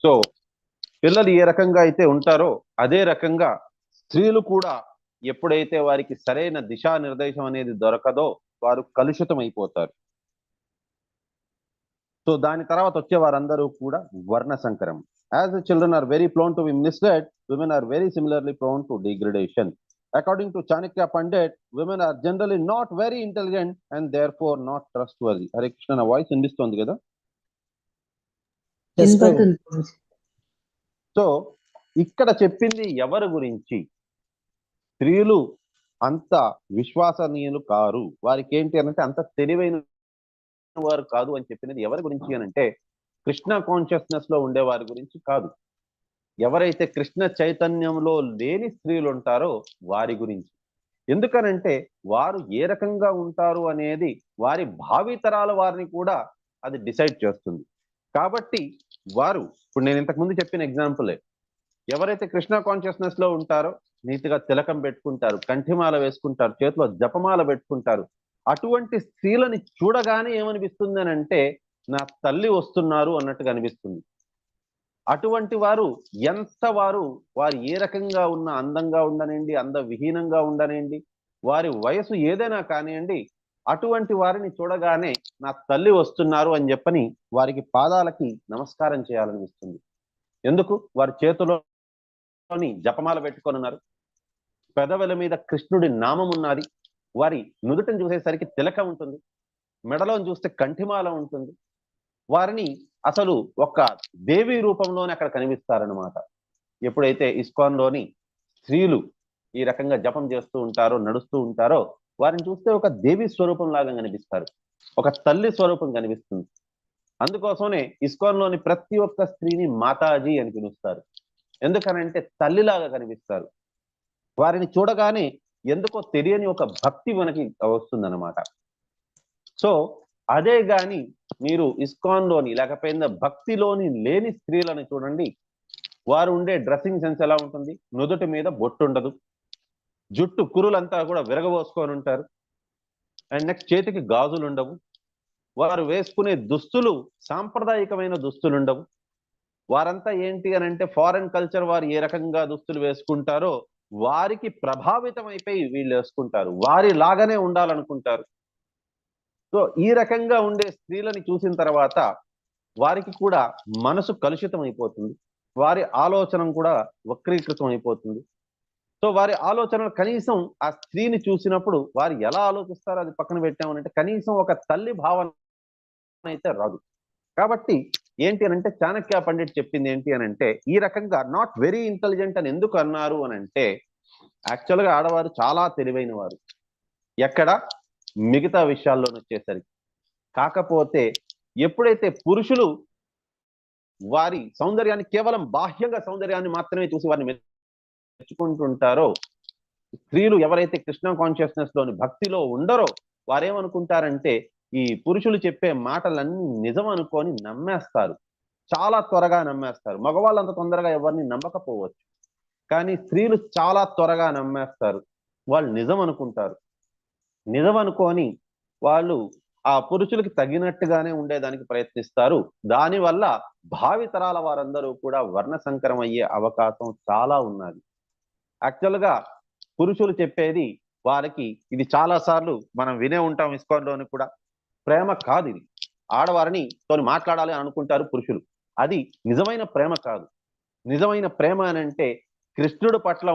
సో పిల్లలు ఏ రకంగా అయితే ఉంటారో అదే రకంగా స్త్రీలు కూడా ఎప్పుడైతే వారికి సరైన దిశానిర్దేశం అనేది దొరకదో వారు కలుషితం అయిపోతారు. సో దాని తర్వాత వచ్చే వారందరూ కూడా వర్ణ సంకరం. As the children are very prone to be misled, women are very similarly prone to degradation. According to Chanakya Pandit, women are generally not very intelligent and therefore not trustworthy. Hare Krishna, na voice indistundi kada? So ఇక్కడ చెప్పింది ఎవరి గురించి? స్త్రీలు అంత విశ్వసనీయులు car, వారికి ఏంటి అనంటే అంత తెలివైన వారు కాదు అని చెప్పినది ఎవరి గురించి అనంటే కృష్ణ కాన్షియస్నెస్ లో ఉండే వారి గురించి కాదు. ఎవరైతే కృష్ణ చైతన్యంలో లేని స్త్రీలు ఉంటారో వారి గురించి. ఎందుకనంటే వారు ఏ రకంగా ఉంటారు అనేది వారి భావితరాల వారిని కూడా అది డిసైడ్ చేస్తుంది. కాబట్టి వారు ఇప్పుడు నేను ఇంతకు ముందు చెప్పిన ఎగ్జాంపులే, ఎవరైతే కృష్ణ కాన్షియస్నెస్ లో ఉంటారో నీతిగా తిలకం పెట్టుకుంటారు, కంఠిమాల వేసుకుంటారు, చేతిలో జపమాల పెట్టుకుంటారు. అటువంటి స్త్రీలని చూడగానే ఏమనిపిస్తుంది అని అంటే నా తల్లి వస్తున్నారు అన్నట్టుగా అనిపిస్తుంది. అటువంటి వారు వారు ఏ రకంగా ఉన్న అందంగా ఉండనండి, అందవిహీనంగా ఉండనండి, వారి వయసు ఏదైనా కానివ్వండి, అటువంటి వారిని చూడగానే నా తల్లి వస్తున్నారు అని చెప్పని వారికి పాదాలకి నమస్కారం చేయాలనిపిస్తుంది. ఎందుకు? వారి చేతిలోని జపమాల పెట్టుకొని ఉన్నారు, పెదవుల మీద కృష్ణుడి నామం ఉన్నది, వారి నుదుటను చూసేసరికి తిలక ఉంటుంది, మెడలో చూస్తే కంఠిమాల ఉంటుంది. వారిని అసలు ఒక దేవి రూపంలోనే అక్కడ కనిపిస్తారనమాట. ఎప్పుడైతే ఇస్కాన్ లోని స్త్రీలు ఈ రకంగా జపం చేస్తూ ఉంటారో, నడుస్తూ ఉంటారో, వారిని చూస్తే ఒక దేవి స్వరూపం లాగా కనిపిస్తారు, ఒక తల్లి స్వరూపం కనిపిస్తుంది. అందుకోసమే ఇస్కాన్ లోని ప్రతి ఒక్క స్త్రీని మాతాజీ అని పిలుస్తారు. ఎందుకనంటే తల్లిలాగా కనిపిస్తారు. వారిని చూడగానే ఎందుకో తెలియని ఒక భక్తి మనకి వస్తుందన్నమాట. సో అదే గాని మీరు ఇస్కాన్ లోని లేకపోయినా భక్తిలోని లేని స్త్రీలను చూడండి, వారు ఉండే డ్రెస్సింగ్ సెన్స్ ఎలా ఉంటుంది? నుదుటి మీద బొట్టు ఉండదు, జుట్టు కురులంతా కూడా విరగబోసుకొని ఉంటారు, అండ్ నెక్స్ట్ చేతికి గాజులు ఉండవు, వారు వేసుకునే దుస్తులు సాంప్రదాయకమైన దుస్తులు ఉండవు, వారంతా ఏంటి అని అంటే ఫారెన్ కల్చర్ వారు ఏ రకంగా దుస్తులు వేసుకుంటారో వారికి ప్రభావితం అయిపోయి వీళ్ళు వేసుకుంటారు, వారి లాగానే ఉండాలనుకుంటారు. సో ఈ రకంగా ఉండే స్త్రీలని చూసిన తర్వాత వారికి కూడా మనసు కలుషితం అయిపోతుంది, వారి ఆలోచన కూడా వక్రీకృతం అయిపోతుంది. సో వారి ఆలోచనలు కనీసం ఆ స్త్రీని చూసినప్పుడు వారు ఎలా ఆలోచిస్తారో అది పక్కన పెట్టామనంటే కనీసం ఒక తల్లి భావన అయితే రాదు. కాబట్టి ఏంటి అనంటే చాణక్య పండిట్ చెప్పింది ఏంటి అనంటే ఈ రకంగా నాట్ వెరీ ఇంటెలిజెంట్ అని ఎందుకు అన్నారు అనంటే యాక్చువల్గా ఆడవారు చాలా తెలివైన వారు ఎక్కడ మిగతా విషయాల్లో వచ్చేసరికి. కాకపోతే ఎప్పుడైతే పురుషులు వారి సౌందర్యాన్ని కేవలం బాహ్యంగా సౌందర్యాన్ని మాత్రమే చూసి వారిని మెచ్చుకుంటుంటారో, స్త్రీలు ఎవరైతే కృష్ణ కాన్షియస్నెస్ లోని భక్తిలో ఉండరో వారేమనుకుంటారంటే ఈ పురుషులు చెప్పే మాటలన్నీ నిజం అనుకొని నమ్మేస్తారు, చాలా త్వరగా నమ్మేస్తారు. మగవాళ్ళు అంత తొందరగా ఎవరిని నమ్మకపోవచ్చు, కానీ స్త్రీలు చాలా త్వరగా నమ్మేస్తారు. వాళ్ళు నిజం అనుకుంటారు, నిజం అనుకొని వాళ్ళు ఆ పురుషులకి తగినట్టుగానే ఉండేదానికి ప్రయత్నిస్తారు. దానివల్ల భావితరాల వారందరూ కూడా వర్ణ సంకరం అయ్యే అవకాశం చాలా ఉన్నది. యాక్చువల్గా పురుషులు చెప్పేది వారికి ఇది చాలా సార్లు మనం వినే ఉంటాం ఇస్కాన్లోని కూడా, ప్రేమ కాదు ఇది, ఆడవారిని తోని మాట్లాడాలి అని అనుకుంటారు పురుషులు, అది నిజమైన ప్రేమ కాదు. నిజమైన ప్రేమ అని అంటే కృష్ణుడు పట్ల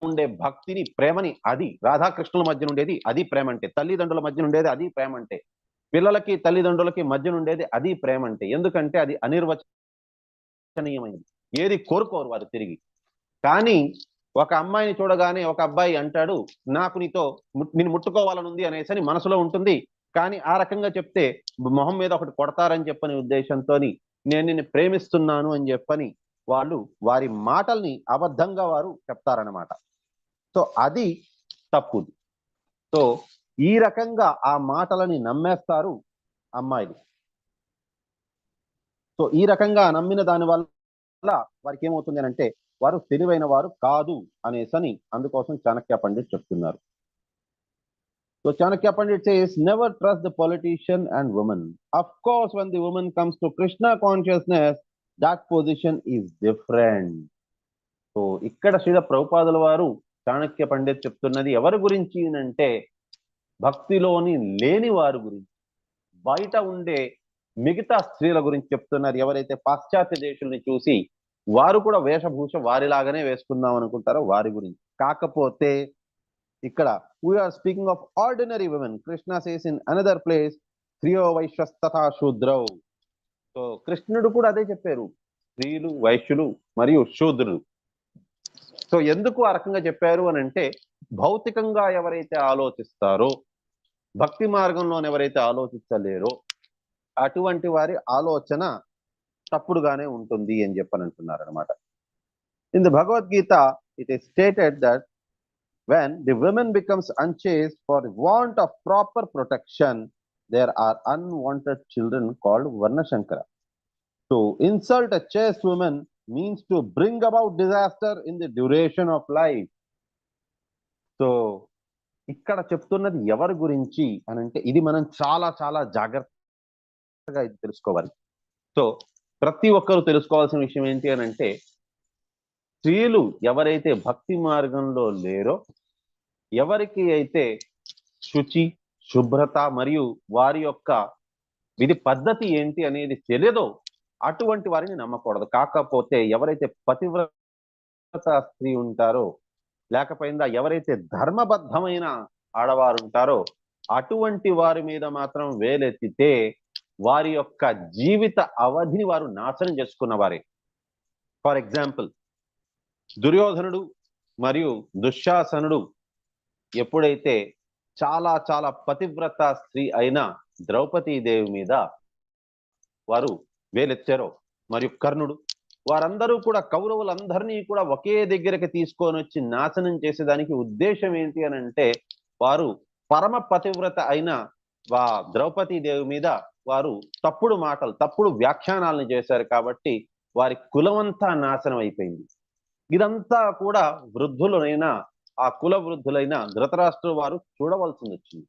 ఉండే భక్తిని ప్రేమని, అది రాధాకృష్ణుల మధ్య ఉండేది అది ప్రేమ అంటే, తల్లిదండ్రుల మధ్య ఉండేది అది ప్రేమ అంటే, పిల్లలకి తల్లిదండ్రులకి మధ్య ఉండేది అది ప్రేమ అంటే. ఎందుకంటే అది అనిర్వచనీయమైనది, ఏది కోరుకోరు వారు తిరిగి. కానీ ఒక అమ్మాయిని చూడగానే ఒక అబ్బాయి అంటాడు నాకు నీతో నేను ముట్టుకోవాలని ఉంది అనేసి మనసులో ఉంటుంది, కానీ ఆ రకంగా చెప్తే మొహం మీద ఒకటి కొడతారని చెప్పని ఉద్దేశంతో నేను నిన్ను ప్రేమిస్తున్నాను అని చెప్పని వాళ్ళు వారి మాటల్ని అబద్ధంగా వారు చెప్తారనమాట. సో అది తప్పుది. సో ఈ రకంగా ఆ మాటలని నమ్మేస్తారు అమ్మాయిలు. సో ఈ రకంగా నమ్మిన దాని వల్ల వారికి ఏమవుతుంది అంటే వారు తెలివైన వారు కాదు అనేసని అందుకోసం చాణక్య పండిట్ చెప్తున్నారు. So Chanakya Pandit says, never trust the politician and woman. Of course, when the woman comes to Krishna consciousness, that position is different. So ఇక్కడ శ్రీల ప్రభుపాదుల వారు చాణక్య పండిత్ చెప్తున్నది ఎవరి గురించి అంటే భక్తిలోని లేని వారి గురించి, బయట ఉండే మిగతా స్త్రీల గురించి చెప్తున్నారు. ఎవరైతే పాశ్చాత్య దేశాలని చూసి వారు కూడా వేషభూష వారిలాగానే వేసుకుందాం అనుకుంటారో వారి గురించి. కాకపోతే ఇక్కడ we are speaking of ordinary women. Krishna says in another place స్త్రియో వైశ్యస్తథా శూద్రౌ. సో కృష్ణుడు కూడా అదే చెప్పారు, స్త్రీలు వైశ్యులు మరియు శూద్రులు. సో ఎందుకు ఆ రకంగా చెప్పారు అని అంటే భౌతికంగా ఎవరైతే ఆలోచిస్తారో, భక్తి మార్గంలో ఎవరైతే ఆలోచించలేరో అటువంటి వారి ఆలోచన తప్పుడుగానే ఉంటుంది అని చెప్పని అంటున్నారు అనమాట. In the Bhagavad Gita it is stated that when the women becomes unchaste for want of proper protection, there are unwanted children called Varnashankara. To insult a chaste woman means to bring about disaster in the duration of life. So ఇక్కడ చెప్తున్నది ఎవరి గురించి అని అంటే ఇది మనం చాలా చాలా జాగ్రత్తగా ఇది తెలుసుకోవాలి. సో ప్రతి ఒక్కరూ తెలుసుకోవాల్సిన విషయం ఏంటి అని అంటే స్త్రీలు ఎవరైతే భక్తి మార్గంలో లేరో, ఎవరికి అయితే శుచి శుభ్రత మరియు వారి యొక్క విధి పద్ధతి ఏంటి అనేది తెలియదో అటువంటి వారిని నమ్మకూడదు. కాకపోతే ఎవరైతే పతివ్రత స్త్రీ ఉంటారో, లేకపోయిందా ఎవరైతే ధర్మబద్ధమైన ఆడవారు ఉంటారో అటువంటి వారి మీద మాత్రం వేలెత్తితే వారి యొక్క జీవిత అవధిని వారు నాశనం చేసుకున్న వారే. ఫర్ ఎగ్జాంపుల్ దుర్యోధనుడు మరియు దుశ్శాసనుడు ఎప్పుడైతే చాలా చాలా పతివ్రత స్త్రీ అయిన ద్రౌపదీదేవి మీద వారు వేలెత్తారో, మరియు కర్ణుడు, వారందరూ కూడా కౌరవులందరినీ కూడా ఒకే దగ్గరికి తీసుకొని వచ్చి నాశనం చేసేదానికి ఉద్దేశం ఏంటి అని అంటే వారు పరమ పతివ్రత అయిన ద్రౌపదీదేవి మీద వారు తప్పుడు మాటలు తప్పుడు వ్యాఖ్యానాలను చేశారు. కాబట్టి వారి కులమంతా నాశనం అయిపోయింది. ఇదంతా కూడా వృద్ధులైన ఆ కుల వృద్ధులైన ధృతరాష్ట్రుడు వారు చూడవలసి వచ్చింది.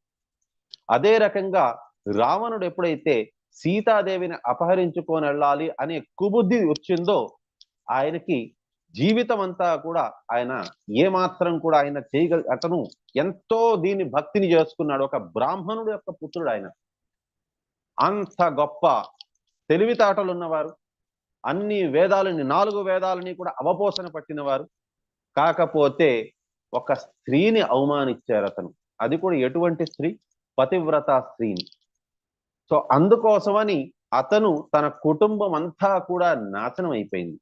అదే రకంగా రావణుడు ఎప్పుడైతే సీతాదేవిని అపహరించుకొని వెళ్ళాలి అనే కుబుద్ధి వచ్చిందో ఆయనకి జీవితం అంతా కూడా ఆయన ఏమాత్రం కూడా ఆయన అతను ఎంతో దీని భక్తిని చేసుకున్నాడు. ఒక బ్రాహ్మణుడు యొక్క పుత్రుడు ఆయన. అంత గొప్ప తెలివితేటలు ఉన్నవారు, అన్ని వేదాలని 4 వేదాలని కూడా అవపోసన పట్టినవారు. కాకపోతే ఒక స్త్రీని అవమానించారు అతను. అది కూడా ఎటువంటి స్త్రీ? పతివ్రత స్త్రీని. సో అందుకోసమని అతను తన కుటుంబం అంతా కూడా నాశనం అయిపోయింది.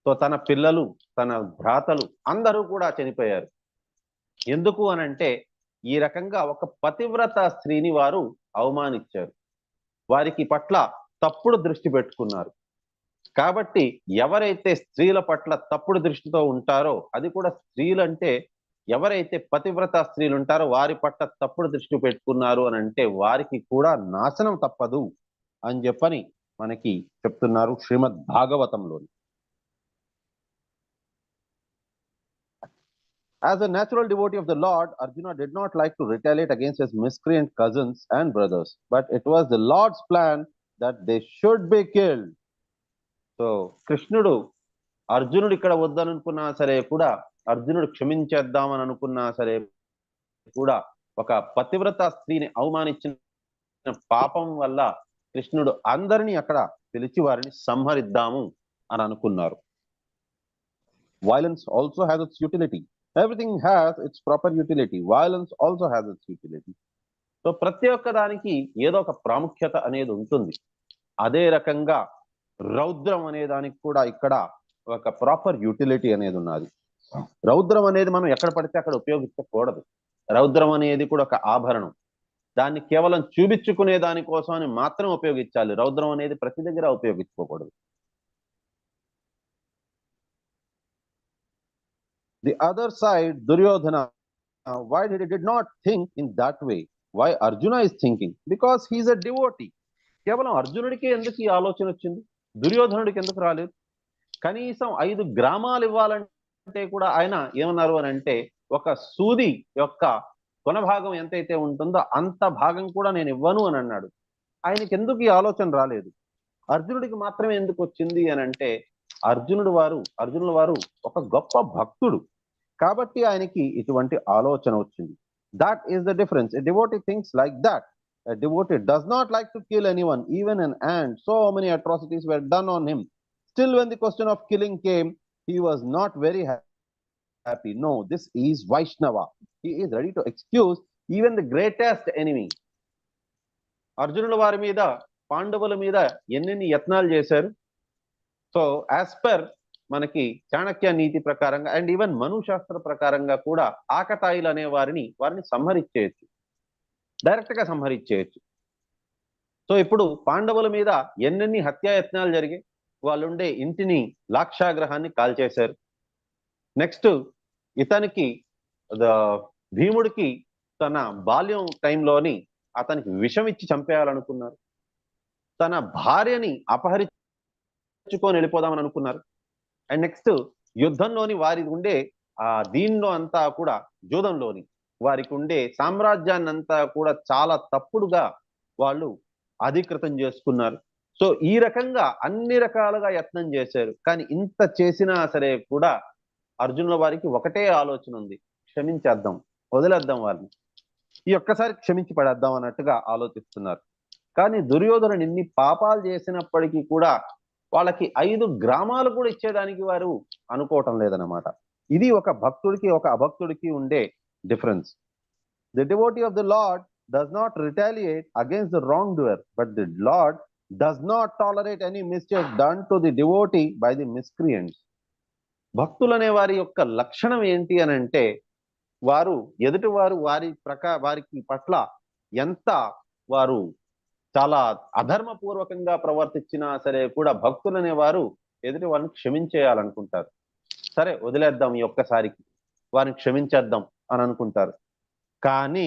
సో తన పిల్లలు, తన భ్రాతలు అందరూ కూడా చనిపోయారు. ఎందుకు అనంటే ఈ రకంగా ఒక పతివ్రత స్త్రీని వారు అవమానించారు. వారికి పట్ల తప్పుడు దృష్టి పెట్టుకున్నారు. కాబట్టి ఎవరైతే స్త్రీల పట్ల తప్పుడు దృష్టితో ఉంటారో, అది కూడా స్త్రీలంటే ఎవరైతే పతివ్రత స్త్రీలు ఉంటారో వారి పట్ల తప్పుడు దృష్టి పెట్టుకున్నారు అని అంటే వారికి కూడా నాశనం తప్పదు అని చెప్పని మనకి చెప్తున్నారు శ్రీమద్ భాగవతంలోని. As a natural devotee of the Lord, Arjuna did not like to retaliate against his miscreant cousins and brothers, but it was the Lord's plan that they should be killed. So, కృష్ణుడు అర్జునుడు ఇక్కడ వద్దనుకున్నా సరే కూడా, అర్జునుడు క్షమించేద్దామని అనుకున్నా సరే కూడా, ఒక పతివ్రత స్త్రీని అవమానించిన పాపం వల్ల కృష్ణుడు అందరినీ అక్కడ పిలిచి వారిని సంహరిద్దాము అని అనుకున్నారు. Violence also has its utility. Everything has its proper utility. Violence also has its utility. So ప్రతి ఒక్క దానికి ఏదో ఒక ప్రాముఖ్యత అనేది ఉంటుంది. అదే రకంగా రౌద్రం అనే దానికి కూడా ఇక్కడ ఒక ప్రాపర్ యూటిలిటీ అనేది ఉన్నది. రౌద్రం అనేది మనం ఎక్కడ పడితే అక్కడ ఉపయోగించకూడదు. రౌద్రం అనేది కూడా ఒక ఆభరణం. దాన్ని కేవలం చూపించుకునే దానికోసం అని మాత్రం ఉపయోగించాలి. రౌద్రం అనేది ప్రతి దగ్గర ఉపయోగించుకోకూడదు. The other side, Duryodhana, why he did not think in that way? Why Arjuna is thinking? Because he is a devotee. కేవలం అర్జునుడికి ఎందుకు ఈ ఆలోచన వచ్చింది? దుర్యోధనుడికి ఎందుకు రాలేదు? కనీసం 5 గ్రామాలు ఇవ్వాలంటే కూడా ఆయన ఏమన్నారు అని అంటే, ఒక సూది యొక్క కొన భాగం ఎంతైతే ఉంటుందో అంత భాగం కూడా నేను ఇవ్వను అని అన్నాడు. ఆయనకి ఎందుకు ఈ ఆలోచన రాలేదు? అర్జునుడికి మాత్రమే ఎందుకు వచ్చింది అని అంటే, అర్జునుల వారు ఒక గొప్ప భక్తుడు కాబట్టి ఆయనకి ఇటువంటి ఆలోచన వచ్చింది. That is the difference. A devotee thinks like that. A devotee does not like to kill anyone, even an ant. So many atrocities were done on him. Still, when the question of killing came, he was not very happy. No, this is Vaishnava. He is ready to excuse even the greatest enemy. అర్జునుల వారి మీద, పాండవుల మీద ఎన్నెన్ని యత్నాలు చేశారు. So as per మనకి చాణక్య నీతి ప్రకారంగా and even మనుశాస్త్ర ప్రకారంగా కూడా ఆకతాయిలు అనే వారిని సంహరించేయచ్చు, డైరెక్ట్ గా సంహరించేయచ్చు. సో ఇప్పుడు పాండవుల మీద ఎన్నెన్ని హత్యాయత్నాలు జరిగాయి. వాళ్ళుండే ఇంటిని, లాక్షాగ్రహాన్ని కాల్చేశారు. నెక్స్ట్ ఇతనికి భీముడికి తన బాల్యం టైంలోని అతనికి విషం ఇచ్చి చంపేయాలనుకున్నారు. తన భార్యని అపహరించుకొని వెళ్ళిపోదామని అనుకున్నారు. అండ్ నెక్స్ట్ యుద్ధంలోని వారికి ఉండే దీనిలో అంతా కూడా, జూదంలోని వారికి ఉండే సామ్రాజ్యాన్ని అంతా కూడా చాలా తప్పుడుగా వాళ్ళు అధికృతం చేసుకున్నారు. సో ఈ రకంగా అన్ని రకాలుగా యత్నం చేశారు. కానీ ఇంత చేసినా సరే కూడా అర్జునుల వారికి ఒకటే ఆలోచన ఉంది, క్షమించేద్దాం, వదిలేద్దాం, వారిని ఈ ఒక్కసారి క్షమించి పడేద్దాం అన్నట్టుగా ఆలోచిస్తున్నారు. కానీ దుర్యోధనుడు ఇన్ని పాపాలు చేసినప్పటికీ కూడా వాళ్ళకి 5 గ్రామాలు కూడా ఇచ్చేదానికి వారు అనుకోవటం లేదన్నమాట. ఇది ఒక భక్తుడికి, ఒక అభక్తుడికి ఉండే difference. The devotee of the Lord does not retaliate against the wrongdoer, but the Lord does not tolerate any mischief done to the devotee by the miscreants. భక్తులనే వారి యొక్క లక్షణం ఏంటి అని అంటే, వారు ఎదుటివారు వారికి పట్ల ఎంత వారు చాలా అధర్మపూర్వకంగా ప్రవర్తించినా సరే కూడా భక్తులనే వారు ఎదుటి వారిని క్షమించేయాలనుకుంటారు. సరే వదిలేద్దాం, ఈ ఒక్కసారికి వారిని క్షమించేద్దాం అని అనుకుంటారు. కానీ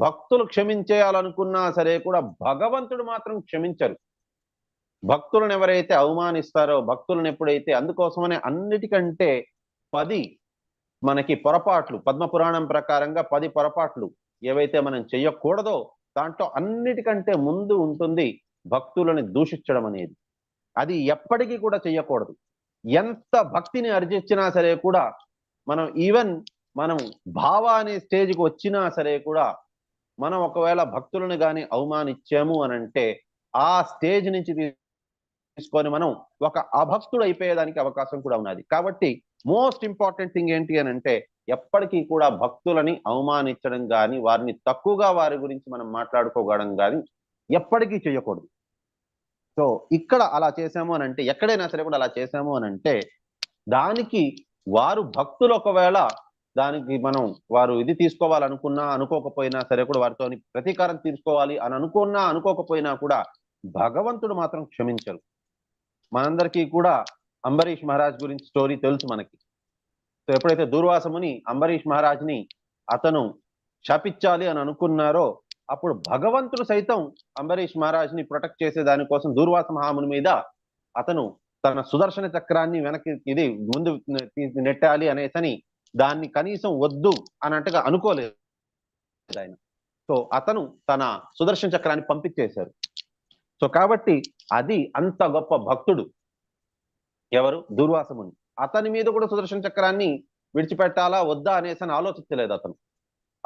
భక్తులు క్షమించేయాలనుకున్నా సరే కూడా భగవంతుడు మాత్రం క్షమించరు. భక్తులను ఎవరైతే అవమానిస్తారో, భక్తులను ఎప్పుడైతే, అందుకోసమనే అన్నిటికంటే 10 మనకి పొరపాట్లు, పద్మపురాణం ప్రకారంగా 10 పొరపాట్లు ఏవైతే మనం చెయ్యకూడదో దాంట్లో అన్నిటికంటే ముందు ఉంటుంది భక్తులని దూషించడం అనేది. అది ఎప్పటికీ కూడా చెయ్యకూడదు. ఎంత భక్తిని అర్జించినా సరే కూడా మనం భావ అనే స్టేజ్కి వచ్చినా సరే కూడా మనం ఒకవేళ భక్తులను కానీ అవమానించాము అని అంటే ఆ స్టేజ్ నుంచి తీసుకొని మనం ఒక అభక్తుడు అయిపోయేదానికి అవకాశం కూడా ఉన్నది. కాబట్టి మోస్ట్ ఇంపార్టెంట్ థింగ్ ఏంటి అని అంటే ఎప్పటికీ కూడా భక్తులని అవమానించడం కానీ వారిని తక్కువగా వారి గురించి మనం మాట్లాడుకోవడం కానీ ఎప్పటికీ చేయకూడదు. సో ఇక్కడ అలా చేశాము అని అంటే ఎక్కడైనా సరే కూడా అలా చేశాము అని అంటే దానికి వారు భక్తులు ఒకవేళ దానికి మనం వారు ఇది తీసుకోవాలనుకున్నా అనుకోకపోయినా సరే కూడా వారితో ప్రతీకారం తీసుకోవాలి అని అనుకున్నా అనుకోకపోయినా కూడా భగవంతుడు మాత్రం క్షమించరు. మనందరికీ కూడా అంబరీష్ మహారాజ్ గురించి స్టోరీ తెలుసు మనకి. సో ఎప్పుడైతే దుర్వాసముని అంబరీష్ మహారాజ్ని అతను శపించాలి అని అనుకున్నారో అప్పుడు భగవంతుడు సైతం అంబరీష్ మహారాజ్ని ప్రొటెక్ట్ చేసే దానికోసం దుర్వాస మహాముని మీద అతను తన సుదర్శన చక్రాన్ని వెనక్కి ఇది ముందు నెట్టాలి అనేసని దాన్ని కనీసం వద్దు అన్నట్టుగా అనుకోలేదు ఆయన. సో అతను తన సుదర్శన చక్రాన్ని పంపించేశారు. సో కాబట్టి అది అంత గొప్ప భక్తుడు ఎవరు? దుర్వాసముని. అతని మీద కూడా సుదర్శన చక్రాన్ని విడిచిపెట్టాలా వద్దా అనేసి ఆలోచించలేదు అతను.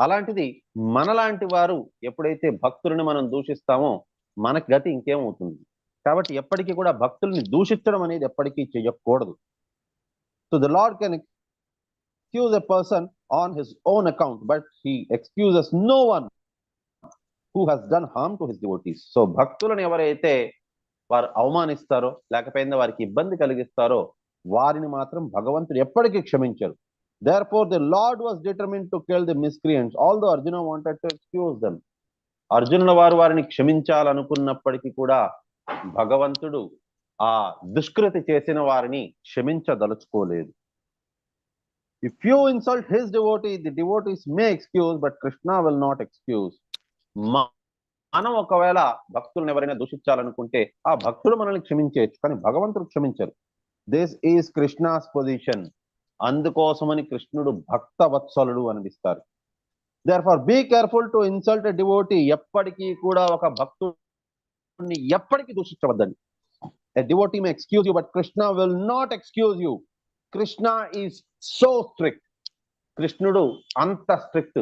అలాంటిది మనలాంటి వారు ఎప్పుడైతే భక్తులను మనం దూషిస్తామో మనకి గతి ఇంకేమవుతుంది. కాబట్టి ఎప్పటికీ కూడా భక్తుల్ని దూషించడం అనేది ఎప్పటికీ చేయకూడదు. So the lord can excuse a person on his own account, but he excuses no one who has done harm to his devotees. So భక్తులను ఎవరైతే వారు అవమానిస్తారో లేకపోతే వారికి ఇబ్బంది కలిగిస్తారో వారిని మాత్రం భగవంతుడు ఎప్పటికీ క్షమించరు. Therefore the Lord was determined to kill the miscreants, although Arjuna wanted to excuse them. అర్జునుల వారిని క్షమించాలనుకున్నప్పటికీ కూడా భగవంతుడు ఆ దుష్కృతి చేసిన వారిని క్షమించదలుచుకోలేదు. If you insult his devotee, the devotees may excuse, but Krishna will not excuse. మనం ఒకవేళ భక్తులను ఎవరైనా దూషించాలనుకుంటే ఆ భక్తుడు మనల్ని క్షమించవచ్చు, కానీ భగవంతుడు క్షమించరు. This is Krishna's position. అందుకోసమని కృష్ణుడు భక్త వత్సలుడు అనిపిస్తారు. Therefore be careful to insult a devotee. ఎప్పటికీ కూడా ఒక భక్తుడిని ఎప్పటికీ దూషించవద్దండి. A devotee may excuse you, but Krishna will not excuse you. Krishna is so strict. కృష్ణుడు అంత స్ట్రిక్ట్.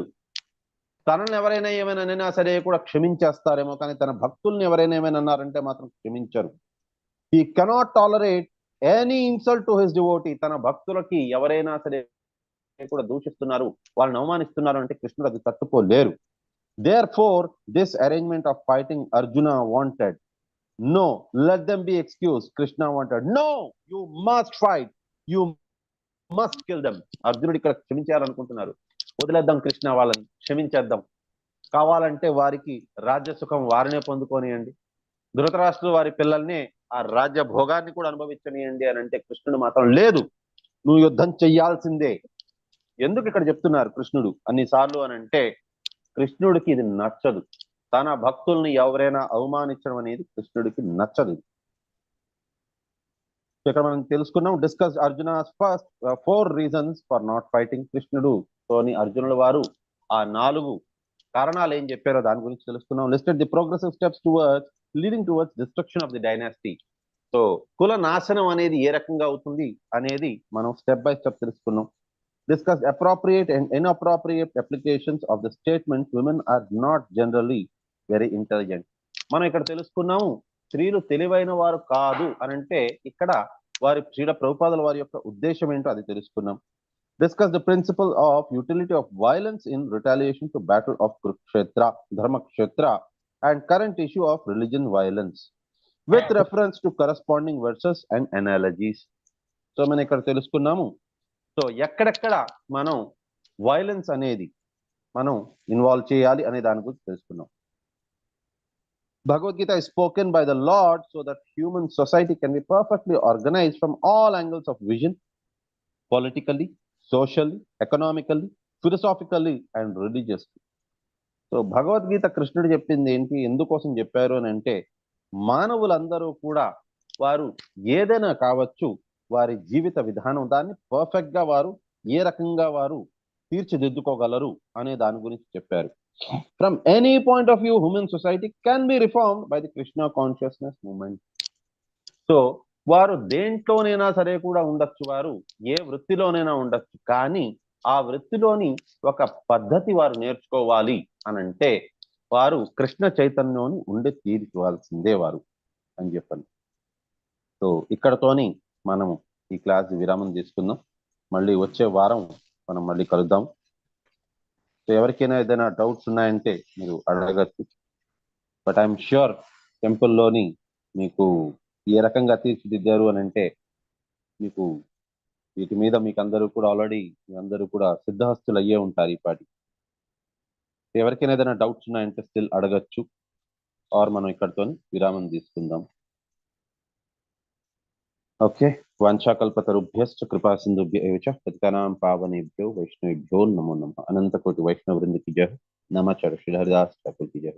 తనని ఎవరైనా ఏమైనా సరే కూడా క్షమించేస్తారేమో, కానీ తన భక్తుల్ని ఎవరైనా ఏమైనా అన్నారంటే మాత్రం క్షమించరు. He cannot tolerate any insult to his devotee. తన భక్తులకి ఎవరైనా సరే కూడా దూషిస్తున్నారు, వాళ్ళని అవమానిస్తున్నారు అంటే కృష్ణుడు అది తట్టుకోలేరు. Therefore this arrangement of fighting Arjuna wanted, no, let them be excused. Krishna wanted, no, you must fight, you must kill them. అర్జునుడు ఇక్కడ క్షమించాలనుకుంటున్నారు. వదిలేద్దాం కృష్ణ, వాళ్ళని క్షమించేద్దాం, కావాలంటే వారికి రాజ్య సుఖం వారినే పొందుకోనియండి, ధృతరాష్ట్రుడు వారి పిల్లల్ని ఆ రాజ్య భోగాన్ని కూడా అనుభవించనియండి అని అంటే కృష్ణుడు మాత్రం లేదు, నువ్వు యుద్ధం చెయ్యాల్సిందే. ఎందుకు ఇక్కడ చెప్తున్నారు కృష్ణుడు అన్నిసార్లు అని అంటే కృష్ణుడికి ఇది నచ్చదు. తన భక్తుల్ని ఎవరైనా అవమానించడం అనేది కృష్ణుడికి నచ్చదు. ఇక్కడ మనం తెలుసుకున్నాం, discuss Arjuna's first 4 reasons for not fighting. కృష్ణుడు తోని అర్జునుల వారు ఆ 4 కారణాలు ఏం చెప్పారో దాని గురించి తెలుసుకున్నాం. Listed the progressive steps leading towards destruction of the dynasty. So కుల నాశనం అనేది ఏ రకంగా అవుతుంది అనేది మనం స్టెప్ బై స్టెప్ తెలుసుకున్నాం. Discussed appropriate and inappropriate applications of the statement women are not generally very intelligent. మనం ఇక్కడ తెలుసుకున్నాము స్త్రీలు తెలివైన వారు కాదు అని అంటే ఇక్కడ వారి శ్రీల ప్రభుపాదుల వారి యొక్క ఉద్దేశం ఏంటో అది తెలుసుకున్నాం. Discuss the principle of utility of violence in retaliation to battle of Kurukshetra, Dharmakshetra and current issue of religion violence with reference to corresponding verses and analogies. So మనం ఇక్కడ తెలుసుకున్నాము, సో ఎక్కడెక్కడ మనం వైలెన్స్ అనేది మనం ఇన్వాల్వ్ చేయాలి అనే దాని గురించి తెలుసుకున్నాం. Bhagavad-gita is spoken by the Lord so that human society can be perfectly organized from all angles of vision, politically, socially, economically, philosophically and religiously. So Bhagavad Gita కృష్ణుడు చెప్పింది ఏంటి, ఎందుకోసం చెప్పారు అని అంటే మానవులందరూ కూడా వారు ఏదైనా కావచ్చు వారి జీవిత విధానం దాన్ని పర్ఫెక్ట్ గా వారు ఏ రకంగా వారు తీర్చిదిద్దుకోగలరు అనే దాని గురించి చెప్పారు. From any point of view, human society can be reformed by the Krishna consciousness movement. So వారు దేంట్లోనైనా సరే కూడా ఉండొచ్చు, వారు ఏ వృత్తిలోనైనా ఉండొచ్చు, కానీ ఆ వృత్తిలోని ఒక పద్ధతి వారు నేర్చుకోవాలి అని అంటే వారు కృష్ణ చైతన్యంని ఉండి తీర్చుకోవాల్సిందే వారు అని చెప్పండి. సో ఇక్కడతోని మనము ఈ క్లాస్ విరామం తీసుకుందాం. మళ్ళీ వచ్చే వారం మనం మళ్ళీ కలుద్దాం. సో ఎవరికైనా ఏదైనా డౌట్స్ ఉన్నాయంటే మీరు అడగచ్చు. బట్ ఐఎమ్ ష్యూర్ టెంపుల్లోని మీకు ఏ రకంగా తీర్చిదిద్దారు అని అంటే మీకు వీటి మీద మీకు అందరూ కూడా ఆల్రెడీ అందరూ కూడా సిద్ధహస్తులు అయ్యే ఉంటారు ఈ పాటి. ఎవరికైనా ఏదైనా డౌట్స్ ఉన్నాయంటే స్టిల్ అడగచ్చు, ఆర్ మనం ఇక్కడతో విరామం తీసుకుందాం. ఓకే. వాంఛాకల్పతరుభ్యశ్చ కృపా సింధుభ్య ఏవ చ పతితానాం పావనేభ్యో వైష్ణవేభ్యో నమో నమః. అనంత కోటి వైష్ణవ వృంద की जय. नमः. శ్రీ హరిదాస్ ఠాకూర్ की जय.